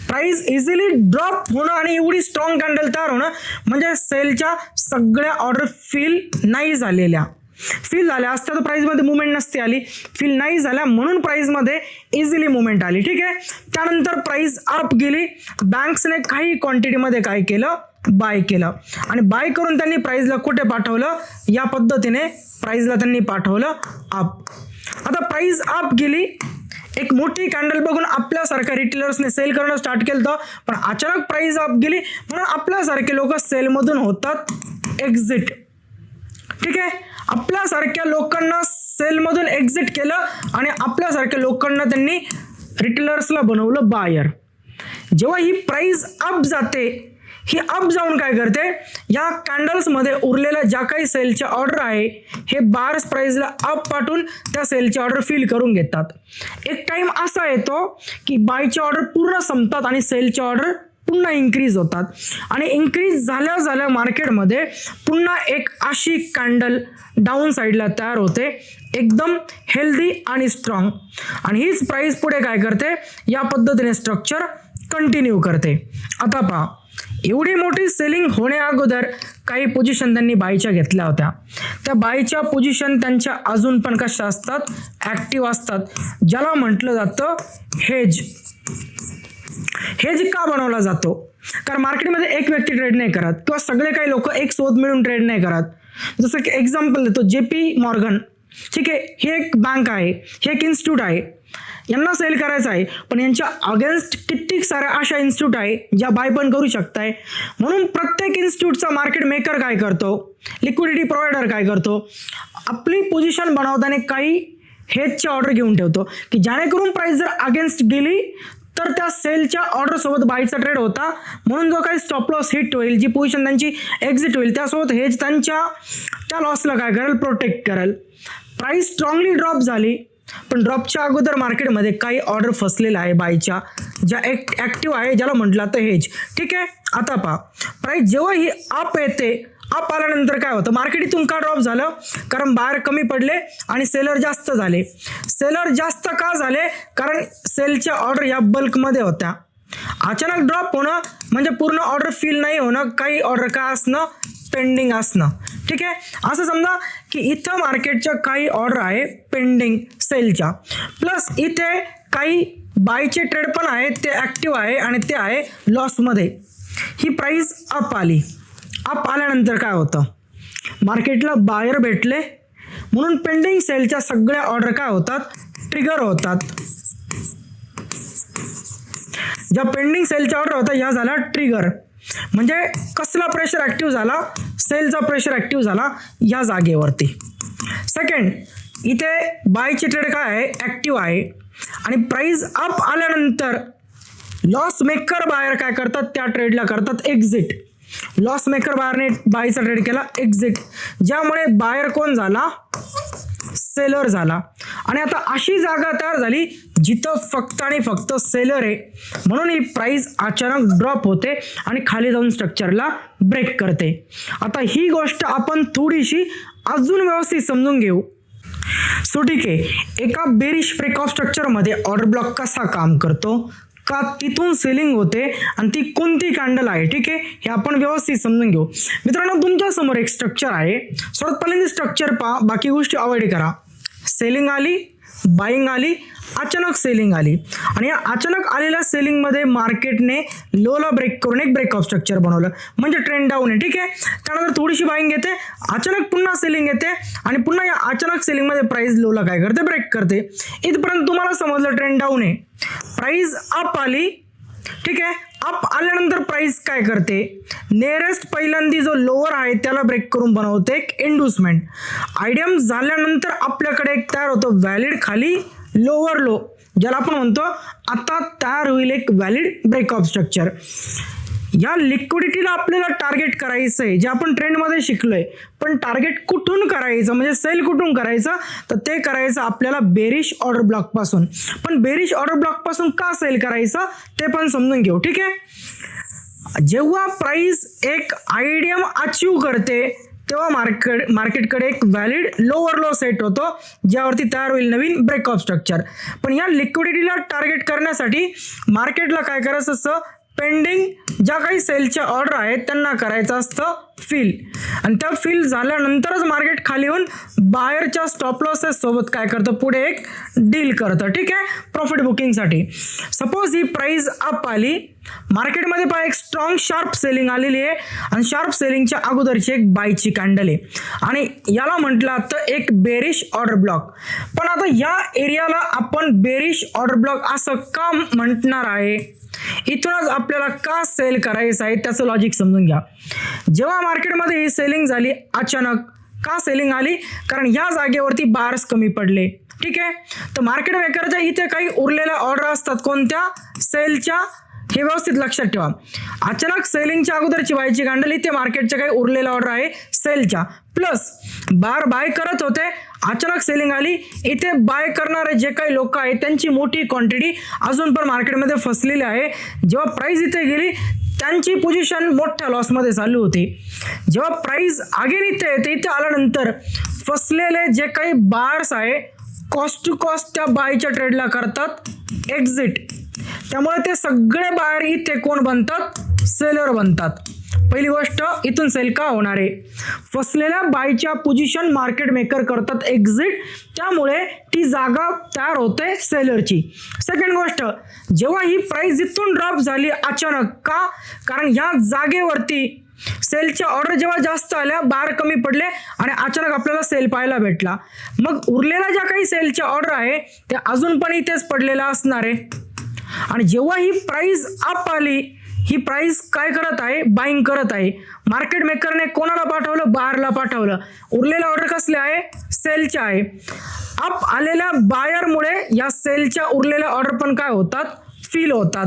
प्राइस इझिली ड्रॉप होणं आणि एवढी स्ट्रॉंग कॅन्डल तयार होणं म्हणजे सेलच्या सगळ्या ऑर्डर फिल नाही झालेल्या. फिल झाल्या असत्या तर प्राइसमध्ये मुवमेंट नसती आली, फिल नाही झाल्या म्हणून प्राइसमध्ये इझिली मुवमेंट आली. ठीक आहे, त्यानंतर प्राइस अप गेली, बँक्सने काही क्वांटिटीमध्ये काय केलं, बाय केलं आणि बाय करून त्यांनी प्राइसला कुठे पाठवलं, या पद्धतीने प्राइसला त्यांनी पाठवलं अप. आता प्राइस अप गेली, एक मोठी कॅन्डल बघून आपल्यासारख्या रिटेलर्सने सेल करणं स्टार्ट केलं, पण अचानक प्राइस अप गेली म्हणून आपल्यासारखे लोक सेलमधून होतात एक्झिट. ठीक आहे, आपल्यासारख्या लोकांना सेलमधून एक्झिट केलं आणि आपल्यासारख्या लोकांना त्यांनी रिटेलर्सला बनवलं बायर. जेव्हा ही प्राइस अप जाते, ही अप जाऊन काय करते, या कॅन्डल्समध्ये उरलेल्या ज्या काही सेलच्या ऑर्डर आहे हे बायर्स प्राइसला अप पाठवून त्या सेलची ऑर्डर फिल करून घेतात. एक टाइम असा येतो की बायच्या ऑर्डर पूर्ण संपतात आणि सेलच्या ऑर्डर पुन्हा इन्क्रीज होतात आणि इन्क्रीज झाल्या मार्केटमध्ये पुन्हा एक अशी कॅन्डल डाऊन साईडला तयार होते, एकदम हेल्दी आणि स्ट्रॉंग. आणि हीच प्राइस पुढे काय करते, या पद्धतीने स्ट्रक्चर कंटिन्यू करते. आता पहा, एवढी मोठी सेलिंग होण्या अगोदर काही पोझिशन त्यांनी बायच्या घेतल्या होत्या. त्या बायच्या पोझिशन त्यांच्या अजून पण कशा असतात, ॲक्टिव्ह असतात, ज्याला म्हटलं जातं हेज. हेज का बनवला जातो, कारण मार्केटमध्ये एक व्यक्ती ट्रेड नाही करत किंवा सगळे काही लोक एक सोबत मिळून ट्रेड नाही करत. जसं की एक्झाम्पल देतो, JP मॉर्गन. ठीक आहे, हे एक बँक आहे, हे एक इन्स्टिट्यूट आहे, यांना सेल करायचं आहे, पण यांच्या अगेन्स्ट कित्येक साऱ्या अशा इन्स्टिट्यूट आहे ज्या बाय पण करू शकताय. म्हणून प्रत्येक इन्स्टिट्यूटचा मार्केट मेकर काय करतो, लिक्विडिटी प्रोव्हायडर काय करतो, आपली पोझिशन बनवताना काही हेजची ऑर्डर घेऊन ठेवतो की जेणेकरून प्राइस जर अगेन्स्ट गेली तर त्या सेलच्या ऑर्डर सोबत बायचा ट्रेड होता, म्हणून जो काही स्टॉप लॉस हिट होईल, जी पोझिशन त्यांची एक्झिट होईल, त्यासोबत हेज त्यांच्या त्या लॉसला काय करेल, प्रोटेक्ट करेल. प्राइस स्ट्रॉंगली ड्रॉप झाली, पण ड्रॉपच्या अगोदर मार्केटमध्ये काही ऑर्डर फसलेल्या आहे बायच्या, ज्या ॲक्टिव्ह आहे, ज्याला म्हटलं तर हेज. ठीक आहे, आता पहा, प्राइस जेव्हा ही अप येते, अप आल्यानंतर काय होतं, मार्केट इथून का ड्रॉप झालं, कारण बायर कमी पडले आणि सेलर जास्त झाले. सेलर जास्त का झाले, कारण सेलच्या ऑर्डर या बल्कमध्ये होत्या. अचानक ड्रॉप होणं म्हणजे पूर्ण ऑर्डर फिल नाही होणं, काही ऑर्डर काय असणं, पेंडिंग असणं. ठीक आहे, असं समजा की इथं मार्केटच्या काही ऑर्डर आहे पेंडिंग सेलच्या, प्लस इथे काही बायचे ट्रेड पण आहे, ते ॲक्टिव्ह आहे आणि ते आहे लॉसमध्ये. ही प्राइस अप आली, अप आल्यानंतर काय होतं, मार्केटला बायर भेटले म्हणून पेंडिंग सेलच्या सगळ्या ऑर्डर काय होतात, ट्रिगर होतात. ज्या पेंडिंग सेलच्या ऑर्डर होत्या ह्या झाल्या ट्रिगर. म्हणजे कसला प्रेशर ॲक्टिव्ह झाला, सेलचा प्रेशर ॲक्टिव्ह झाला या जागेवरती. सेकंड, इथे बायचे ट्रेड काय आहे, ॲक्टिव्ह आहे आणि प्राइस अप आल्यानंतर लॉस मेकर बायर काय करतात, त्या ट्रेडला करतात एक्झिट. लॉस मेकर बायरने बायचा ट्रेड केला, एक्झिट, ज्यामुळे बायर कोण झाला, सेलर झाला. आणि आता अशी जागा तयार झाली जिथं फक्त आणि फक्त सेलर आहे, म्हणून ही प्राइस अचानक ड्रॉप होते आणि खाली जाऊन स्ट्रक्चरला ब्रेक करते. आता ही गोष्ट आपण थोडीशी अजून व्यवस्थित समजून घेऊ. सो ठीक आहे, एका बेरिश ब्रेकऑफ स्ट्रक्चरमध्ये ऑर्डर ब्लॉक कसा काम करतो, का तिथून सेलिंग होते आणि ती कोणती कॅन्डल आहे, ठीक आहे, हे आपण व्यवस्थित समजून घेऊ. मित्रांनो, तुमच्या समोर एक स्ट्रक्चर आहे, सर्वात पहिल्यांदा स्ट्रक्चर पहा, बाकी गोष्टी अवॉइड करा. सेलिंग आली, बाईंग आली, अचानक सेलिंग आली आणि या अचानक आलेल्या सेलिंगमध्ये मार्केटने लोला ब्रेक करून एक ब्रेकआउट स्ट्रक्चर बनवलं, म्हणजे ट्रेंड डाऊन आहे. ठीक आहे, त्यानंतर थोडीशी बाईंग येते, अचानक पुन्हा सेलिंग येते आणि पुन्हा या अचानक सेलिंगमध्ये प्राइस लोला काय करते, ब्रेक करते. इथपर्यंत तुम्हाला समजलं ट्रेंड डाऊन आहे. प्राइस अप आली, ठीक आहे, अप आल्यानंतर प्राइस काय करते, नियरेस्ट पहिल्यांदा जो लोअर आहे त्याला ब्रेक करून बनवते एक इंड्युसमेंट. आयडियम झाल्यानंतर आपल्याकडे एक तयार होतो व्हॅलिड खाली लोअर लो, ज्याला आपण म्हणतो आता तयार होईल एक व्हॅलिड ब्रेकआउट स्ट्रक्चर. या लिक्विडिटीला आपल्याला टार्गेट करायचं आहे, जे आपण ट्रेंडमध्ये शिकलोय. पण टार्गेट कुठून करायचं, म्हणजे सेल कुठून करायचं, तर ते करायचं आपल्याला बेरिश ऑर्डर ब्लॉक पासून. पण बेरिश ऑर्डर ब्लॉक पासून का सेल करायचं ते पण समजून घेऊ. ठीक आहे, जेव्हा प्राइस एक आयडियम अचीव करते तेव्हा मार्केटकडे एक व्हॅलिड लोअर लो सेट होतो, ज्यावरती तयार होईल नवीन ब्रेकआउट स्ट्रक्चर. पण या लिक्विडिटीला टार्गेट करण्यासाठी मार्केटला काय करायचं असतं, पेंडिंग ज्या काही सेलच्या ऑर्डर आहेत त्यांना करायचं असतं फिल, आणि त्या फिल झाल्यानंतरच मार्केट खाली येऊन बायरच्या स्टॉप लॉसेस सोबत काय करतं, पुढे एक डील करतं. ठीक आहे, प्रॉफिट बुकिंगसाठी. सपोज ही प्राइस अप आली, मार्केटमध्ये पहा एक स्ट्रॉंग शार्प सेलिंग आलेली आहे आणि शार्प सेलिंगच्या अगोदरची एक बायची कॅन्डल आहे आणि याला म्हटलं तर एक बेरिश ऑर्डर ब्लॉक. पण आता या एरियाला आपण बेरिश ऑर्डर ब्लॉक असं का म्हणणार आहे, इथूनच आपल्याला का सेल करायचं आहे त्याचं लॉजिक समजून घ्या. जेव्हा मार्केटमध्ये ही सेलिंग झाली, अचानक का सेलिंग आली, कारण या जागेवरती बायर्स कमी पडले. ठीक आहे, तर मार्केट मेकरच्या इथे काही उरलेल्या ऑर्डर असतात, कोणत्या, सेलच्या. हे व्यवस्थित लक्षात ठेवा. अचानक सेलिंगच्या अगोदरची बायची कॅन्डल, इथे मार्केटच्या काही उरलेला ऑर्डर आहे सेलच्या, प्लस बाय करत होते, अचानक सेलिंग आली, इथे बाय करणारे जे काही लोक आहेत त्यांची मोठी क्वांटिटी अजून पण मार्केटमध्ये फसलेली आहे. जेव्हा प्राइस इथे गेली त्यांची पोझिशन मोठ्या लॉसमध्ये चालू होती. जेव्हा प्राइस अगेन इथे येते, इथे आल्यानंतर फसलेले जे काही बायर्स आहे कॉस्ट टू कॉस्ट त्या बायच्या ट्रेडला करतात एक्झिट. त्यामुळे ते सगळे बायर इथे कोण बनतात, सेलर बनतात. पहिली गोष्ट, इथून सेल का होणार आहे, फसलेल्या बायच्या पोझिशन मार्केट मेकर करतात एक्झिट, त्यामुळे ती जागा तयार होते सेलरची. सेकंड गोष्ट, जेव्हा ही प्राइस इथून ड्रॉप झाली अचानक, का, कारण ह्या जागेवरती सेलच्या ऑर्डर जेव्हा जास्त आल्या, बायर कमी पडले आणि अचानक आपल्याला सेल पाहायला भेटला. मग उरलेल्या ज्या काही सेलच्या ऑर्डर आहे त्या अजून पण इथेच पडलेल्या असणार आहे. आणि जेव्हा ही प्राइस अप आली, ही प्राइस काय करत आहे, बाईंग करत आहे. मार्केट मेकरने कोणाला पाठवलं, बायरला पाठवलं. उरलेल्या ऑर्डर कसले आहे, सेलच्या आहे. अप आलेल्या बायरमुळे या सेलच्या उरलेल्या ऑर्डर पण काय होतात, फिल होतात.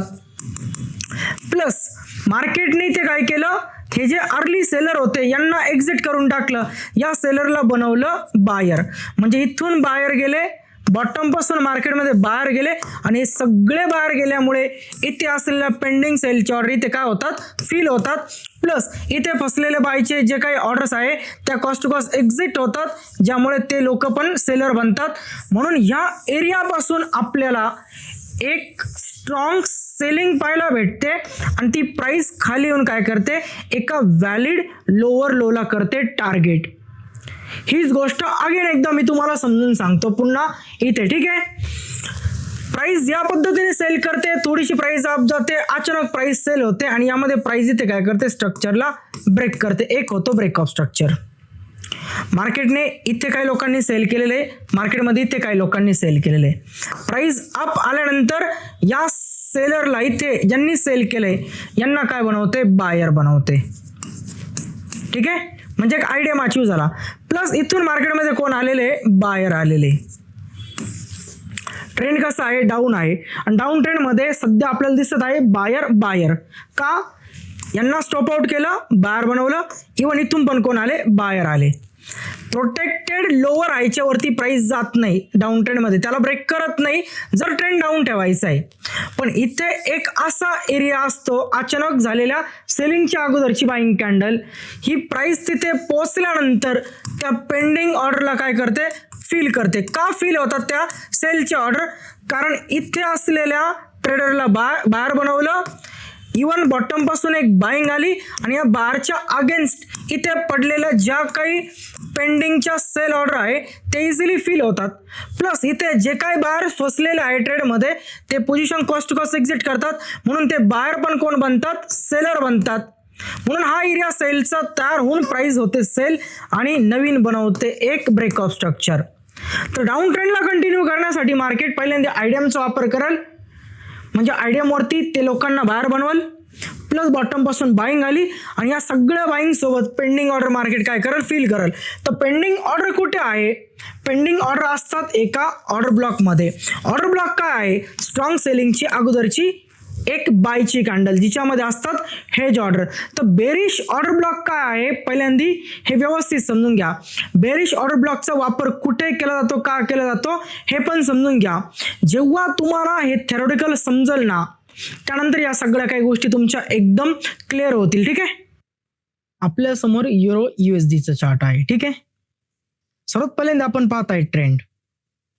प्लस मार्केटने ते काय केलं, हे जे अर्ली सेलर होते यांना एक्झिट करून टाकलं, या सेलरला बनवलं बायर. म्हणजे इथून बायर गेले, बॉटम पासून मार्केटमध्ये बाहेर गेले आणि हे सगळे बाहेर गेल्यामुळे इथे असलेल्या पेंडिंग सेलच्या ऑर्डर इथे काय होतात, फिल होतात. प्लस इथे फसलेले बायचे जे काही ऑर्डर्स आहे त्या कॉस्ट टू कॉस्ट एक्झिट होतात, ज्यामुळे ते लोक पण सेलर बनतात. म्हणून या एरियापासून आपल्याला एक स्ट्रॉंग सेलिंग पाहायला भेटते आणि ती प्राइस खाली येऊन काय करते, एका व्हॅलिड लोअर लोला करते टार्गेट. हीच गोष्ट अगेन एकदा मी तुम्हाला समजून सांगतो पुन्हा इथे. ठीक आहे, प्राइस या पद्धतीने सेल करते, थोडीशी प्राइस अप जाते, अचानक प्राइस सेल होते आणि यामध्ये प्राइस इथे काय करते, स्ट्रक्चरला ब्रेक करते. एक होतो ब्रेकआउट स्ट्रक्चर. मार्केटने इथे काही लोकांनी सेल केलेले, मार्केटमध्ये इथे काही लोकांनी सेल केलेले. प्राइस अप आल्यानंतर या सेलरला इथे ज्यांनी सेल केले यांना काय बनवते, बायर बनवते. ठीक आहे, म्हणजे एक आयडिया अचीव झाला. प्लस इथून मार्केटमध्ये कोण आलेले, बायर आलेले. ट्रेंड कसा आहे, डाऊन आहे आणि डाऊन ट्रेंडमध्ये सध्या आपल्याला दिसत आहे बायर. का, यांना स्टॉप आउट केलं, बायर बनवलं. इव्हन इथून पण कोण आले, बायर आले. प्रोटेक्टेड लोअर आयच्या वरती प्राइस जात नाही डाऊन ट्रेंडमध्ये, त्याला ब्रेक करत नाही जर ट्रेंड डाऊन ठेवायचा आहे. पण इथे एक असा एरिया असतो अचानक झालेल्या सेलिंगच्या अगोदरची बाईंग कॅन्डल, ही प्राइस तिथे पोहोचल्यानंतर त्या पेंडिंग ऑर्डरला काय करते, फिल करते. का फिल होतात त्या सेलच्या ऑर्डर, कारण इथे असलेल्या ट्रेडरला बायर बनवलं, इवन बॉटम पासून एक बाईंग आली आणि या बारच्या अगेन्स्ट इथे पडलेल्या ज्या काही पेंडिंगच्या सेल ऑर्डर आहे ते इझिली फिल होतात. प्लस इथे जे काही बाहेर सोसलेले आहे ट्रेडमध्ये ते position cost to cost exit करतात, म्हणून ते बाहेर पण कोण बनतात, सेलर बनतात. म्हणून हा एरिया सेलचा तयार होऊन प्राइस होते सेल आणि नवीन बनवते एक ब्रेक ऑफ स्ट्रक्चर. तर डाऊन ट्रेंडला कंटिन्यू करण्यासाठी मार्केट पहिल्यांदा आयडियमचा वापर करेल, म्हणजे आयडियमवरती ते लोकांना बाहेर बनवल. प्लस बॉटम पासून बाईंग आली आणि या सगळ्या बाईंग सोबत पेंडिंग ऑर्डर मार्केट काय करेल, फिल करेल. तर पेंडिंग ऑर्डर कुठे आहे, पेंडिंग ऑर्डर असतात एका ऑर्डर ब्लॉकमध्ये. ऑर्डर ब्लॉक काय आहे, स्ट्रॉंग सेलिंगची अगोदरची एक बायची कॅन्डल जिच्यामध्ये असतात हेज ऑर्डर. तर बेरिश ऑर्डर ब्लॉक काय आहे पहिल्यांदा हे व्यवस्थित समजून घ्या. बेरिश ऑर्डर ब्लॉकचा वापर कुठे केला जातो, का केला जातो हे पण समजून घ्या. जेव्हा तुम्हाला हे थेरोटिकल समजेल ना, त्यानंतर या सगळ्या काही गोष्टी तुमच्या एकदम क्लिअर होतील. ठीक आहे, आपल्या समोर युरो USDचा चार्ट आहे. ठीक आहे, सर्वात पहिल्यांदा आपण पाहत आहे ट्रेंड.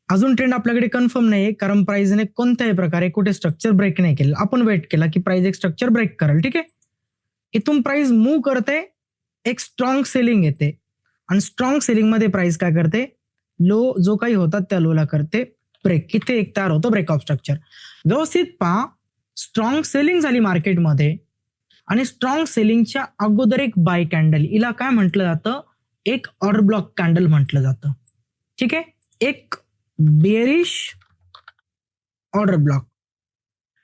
अजून ट्रेंड आपल्याकडे कन्फर्म नाही आहे, कारण प्राइसने कोणत्याही प्रकारे कुठे स्ट्रक्चर ब्रेक नाही केलं. आपण वेट केला की प्राइस एक स्ट्रक्चर ब्रेक करेल. ठीक आहे, इथून प्राइस मूव्ह करते, एक स्ट्रॉंग सेलिंग येते आणि स्ट्रॉंग सेलिंग मध्ये प्राइस काय करते, लो जो काही होतात त्या लोला करते ब्रेक. इथे एक तयार होतं ब्रेक ऑफ स्ट्रक्चर. व्यवस्थित पहा, स्ट्रॉंग सेलिंग झाली मार्केटमध्ये आणि स्ट्रॉंग सेलिंगच्या अगोदर एक बाय कॅन्डल, हिला काय म्हटलं जातं, एक ऑर्डर ब्लॉक कॅन्डल म्हटलं जातं. ठीक आहे, एक बेरिश ऑर्डर ब्लॉक.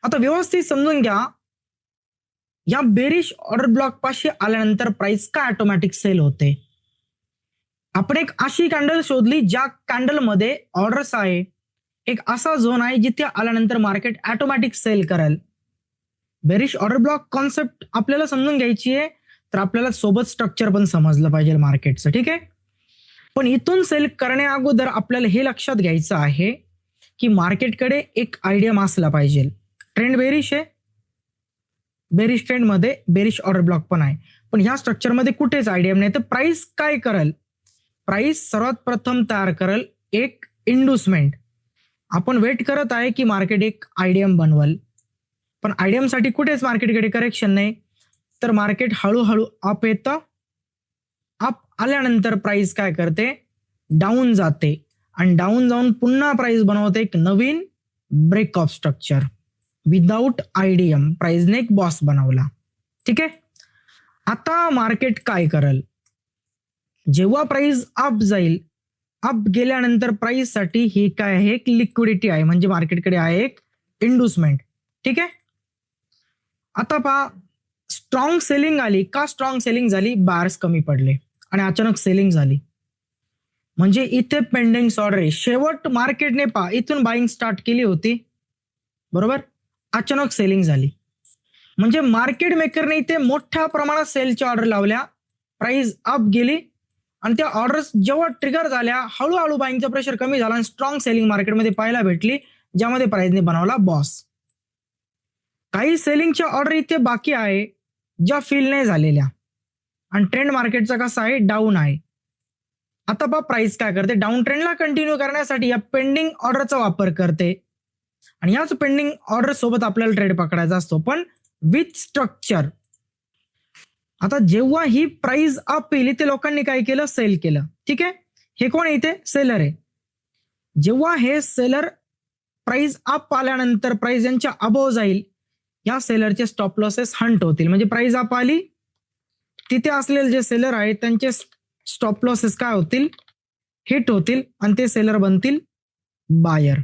आता व्यवस्थित समजून घ्या, या बेरिश ऑर्डर ब्लॉक पाशी आल्यानंतर प्राइस का ऑटोमॅटिक सेल होते. आपण एक अशी कॅन्डल शोधली ज्या कॅन्डल मध्ये ऑर्डर्स आहे, एक असा झोन आहे जिथे आल्यानंतर मार्केट ऑटोमॅटिक सेल करेल. बेरिश ऑर्डर ब्लॉक कॉन्सेप्ट आपल्याला समजून घ्यायची आहे, तर आपल्याला सोबत स्ट्रक्चर पण समजलं पाहिजे मार्केटचं. ठीक आहे, पण इथून सेल करण्या अगोदर आपल्याला हे लक्षात घ्यायचं आहे की मार्केटकडे एक आयडियम असला पाहिजे. ट्रेंड बेरिश आहे, बेरिश ट्रेंड मध्ये बेरिश ऑर्डर ब्लॉक पण आहे, पण ह्या स्ट्रक्चरमध्ये कुठेच आयडियम नाही. तर प्राइस काय करेल, प्राइस सर्वात प्रथम तयार करेल एक इंड्युसमेंट. आपण वेट करत आहे की मार्केट एक आयडियम बनवल, पण आयडियम साठी कुठेच मार्केटकडे करेक्शन नाही. तर मार्केट हळूहळू अप येतं, अप आल्यानंतर प्राइस काय करते, डाऊन जाते आणि डाऊन जाऊन पुन्हा प्राइस बनवते एक नवीन ब्रेक ऑफ स्ट्रक्चर विदाउट आयडियम. प्राइसने एक बॉस बनवला. ठीक आहे, आता मार्केट काय करेल, जेव्हा प्राइस अप जाईल, अप गेल्यानंतर प्राइस साठी ही काय आहे, एक लिक्विडिटी आहे, म्हणजे मार्केटकडे आहे एक इंड्युसमेंट. ठीक आहे, आता पहा, स्ट्रॉंग सेलिंग आली. का स्ट्रॉंग सेलिंग झाली, बायर्स कमी पडले आणि अचानक सेलिंग झाली, म्हणजे इथे पेंडिंग ऑर्डर आहे. शेवट मार्केटने पहा इथून बाईंग स्टार्ट केली होती, बरोबर, अचानक सेलिंग झाली, म्हणजे मार्केट मेकरने इथे मोठ्या प्रमाणात सेलच्या ऑर्डर लावल्या, प्राइस अप गेली आणि त्या ऑर्डर्स जेव्हा ट्रिगर झाल्या हळूहळू बाईंगचा प्रेशर कमी झाला आणि स्ट्रॉंग सेलिंग मार्केटमध्ये पाहायला भेटली, ज्यामध्ये प्राइसने बनवला बॉस. काही सेलिंगच्या ऑर्डर इथे बाकी आहे ज्या फिल नाही झालेल्या आणि ट्रेंड मार्केटचा कसा आहे, डाऊन आहे. आता पहा प्राइस काय करते, डाऊन ट्रेंडला कंटिन्यू करण्यासाठी या पेंडिंग ऑर्डरचा वापर करते आणि याच पेंडिंग ऑर्डर सोबत आपल्याला ट्रेड पकडायचा असतो, पण विथ स्ट्रक्चर. आता जेव्हा ही प्राइस अप येईल ते लोकांनी काय केलं, सेल केलं. ठीक आहे, हे कोण आहे, इथे सेलर आहे. जेव्हा हे सेलर प्राइस अप आल्यानंतर प्राइस यांच्या अबोव जाईल, या सेलरचे स्टॉप लॉसेस हंट होतील, म्हणजे प्राइस अप आली तिथे असलेले जे सेलर आहेत त्यांचे स्टॉप लॉसेस काय होतील, हिट होतील आणि ते सेलर बनतील बायर.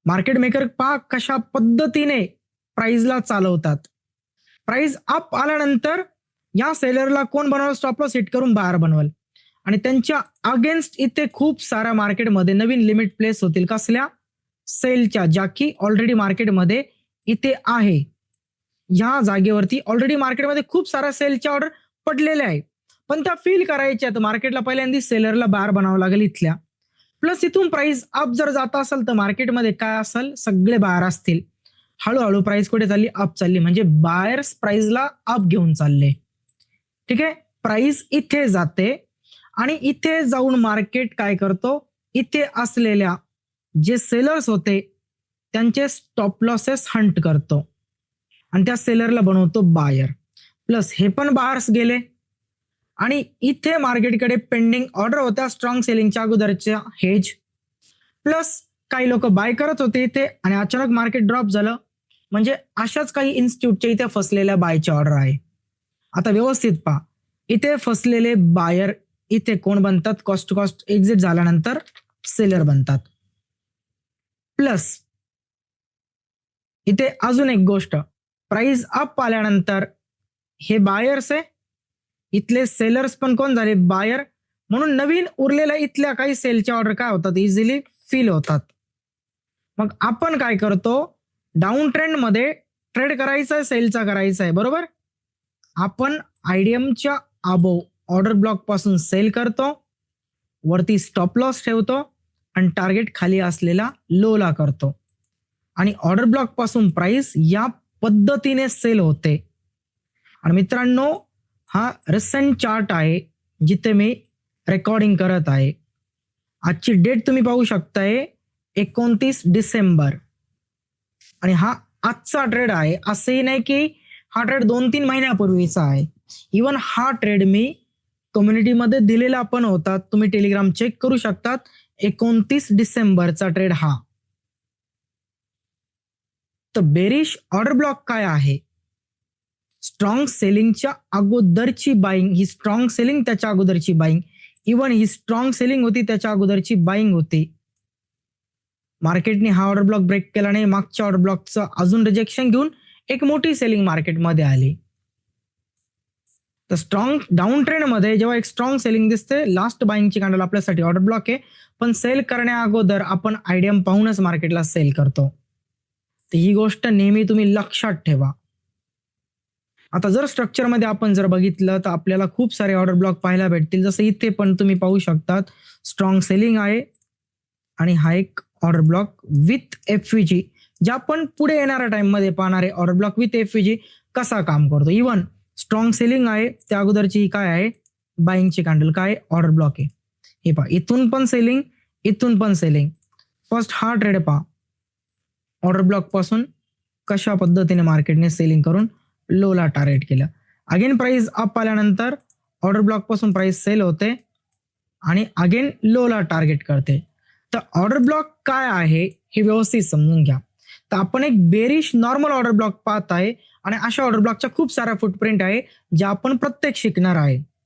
मार्केट मेकर पहा कशा पद्धतीने प्राइसला चालवतात. प्राइस अप आल्यानंतर या सेलरला कोण बनवल, स्टॉप लॉस हिट करून बायर बनवल आणि त्यांच्या अगेन्स्ट इथे खूप साऱ्या मार्केटमध्ये नवीन लिमिट प्लेस होतील. कसल्या, सेलच्या, ज्या की ऑलरेडी मार्केटमध्ये इथे आहे. ह्या जागेवरती ऑलरेडी मार्केटमध्ये खूप साऱ्या सेलच्या ऑर्डर पडलेल्या आहे, पण त्या फील करायच्या तर मार्केटला पहिल्यांदा सेलरला बायर बनावं लागेल इथल्या. प्लस इथून प्राइस अप जर जात असेल तर मार्केटमध्ये काय असेल, सगळे बायर असतील. हळूहळू प्राइस कुठे चालली, अप चालली, म्हणजे बायर्स प्राइसला अप घेऊन चालले. ठीक आहे, प्राइस इथे जाते आणि इथे जाऊन मार्केट काय करतो, इथे असलेल्या जे सेलर्स होते त्यांचे स्टॉप लॉसेस हंट करतो. आणि त्या सेलरला बनवतो बायर. प्लस हे पण बायर्स गेले आणि इथे मार्केटकडे पेंडिंग ऑर्डर होत्या स्ट्रॉंग सेलिंगच्या अगोदरच्या हेज. प्लस काही लोक बाय करत होते इथे आणि अचानक मार्केट ड्रॉप झालं. म्हणजे अशाच काही इन्स्टिट्यूटच्या इथे फसलेल्या बायच्या ऑर्डर आहे. आता व्यवस्थित पहा, इथे फसलेले बायर इथे कोण बनतात? कॉस्ट टू कॉस्ट एक्झिट झाल्यानंतर सेलर बनतात. प्लस इथे अजून एक गोष्ट, प्राइस अप आल्यानंतर हे बायर्स आहे, इथले सेलर्स पण कोण झाले? बायर. म्हणून नवीन उरलेल्या इथल्या काही सेलच्या ऑर्डर काय होतात? इझिली फिल होतात. मग आपण काय करतो? डाऊन ट्रेंड मध्ये ट्रेड करायचा आहे, सेलचा करायचा आहे, बरोबर? आपण आयडीएमच्या अबोव ऑर्डर ब्लॉक पासून सेल करतो, वरती स्टॉप लॉस ठेवतो आणि टार्गेट खाली असलेला लोला करतो आणि ऑर्डर ब्लॉक पासून प्राइस या पद्धतीने सेल होते. आणि मित्रांनो, हा रिसेंट चार्ट आहे जिथे मी रेकॉर्डिंग करत आहे. आजची डेट तुम्ही पाहू शकताय 29 डिसेंबर आणि हा आजचा ट्रेड आहे. असंही नाही की हा ट्रेड 2-3 महिन्यापूर्वीचा आहे. इवन हा ट्रेड मी कम्युनिटीमध्ये दिलेला पण होता, तुम्ही टेलिग्राम चेक करू शकतात. 29 डिसेंबरचा ट्रेड हा. तर बेरिश ऑर्डर ब्लॉक काय आहे? स्ट्रॉंग सेलिंगच्या अगोदरची बाईंग, ही स्ट्रॉंग सेलिंग त्याच्या अगोदरची बाईंग, इवन ही स्ट्रॉंग सेलिंग होती त्याच्या अगोदरची बाईंग होती. मार्केटने हा ऑर्डर ब्लॉक ब्रेक केला नाही, मागच्या ऑर्डर ब्लॉकचं अजून रिजेक्शन घेऊन एक मोठी सेलिंग मार्केटमध्ये आली. तर स्ट्रॉंग डाऊन ट्रेंड मध्ये जेव्हा एक स्ट्रॉंग सेलिंग दिसते, लास्ट बाईंगची कॅन्डल आपल्यासाठी ऑर्डर ब्लॉक आहे, पण सेल करण्या अगोदर आपण आयडीएम पाहूनच मार्केटला सेल करतो. तर ही गोष्ट नेहमी तुम्ही लक्षात ठेवा. आता जर स्ट्रक्चरमध्ये आपण जर बघितलं तर आपल्याला खूप सारे ऑर्डर ब्लॉक पाहायला भेटतील. जसं इथे पण तुम्ही पाहू शकतात, स्ट्रॉंग सेलिंग आहे आणि हा एक ऑर्डर ब्लॉक विथ एफव्हीजी, जे आपण पुढे येणाऱ्या टाइम मध्ये पाहणार आहे. ऑर्डर ब्लॉक विथ एफव्हीजी कसा काम करतो. इवन स्ट्रॉंग सेलिंग आहे, त्या अगोदरची काय आहे? बाईंगची कॅन्डल काय? ऑर्डर ब्लॉक आहे. हे पहा, इथून पण सेलिंग, इथून पण सेलिंग. फर्स्ट हा ट्रेड पहा, ऑर्डर ब्लॉक पासून कशा पद्धतीने मार्केटने सेलिंग करून लोला टार्गेट केलं. अगेन प्राइस अप आल्यानंतर ऑर्डर ब्लॉक पासून प्राइस सेल होते आणि अगेन लोला टार्गेट करते. तर ऑर्डर ब्लॉक काय आहे हे व्यवस्थित समजून घ्या. तर आपण एक बेरिश नॉर्मल ऑर्डर ब्लॉक पाहत आहे आणि अशा ऑर्डर ब्लॉकच्या खूप साऱ्या फुटप्रिंट आहे ज्या आपण प्रत्येक शिकणार आहे.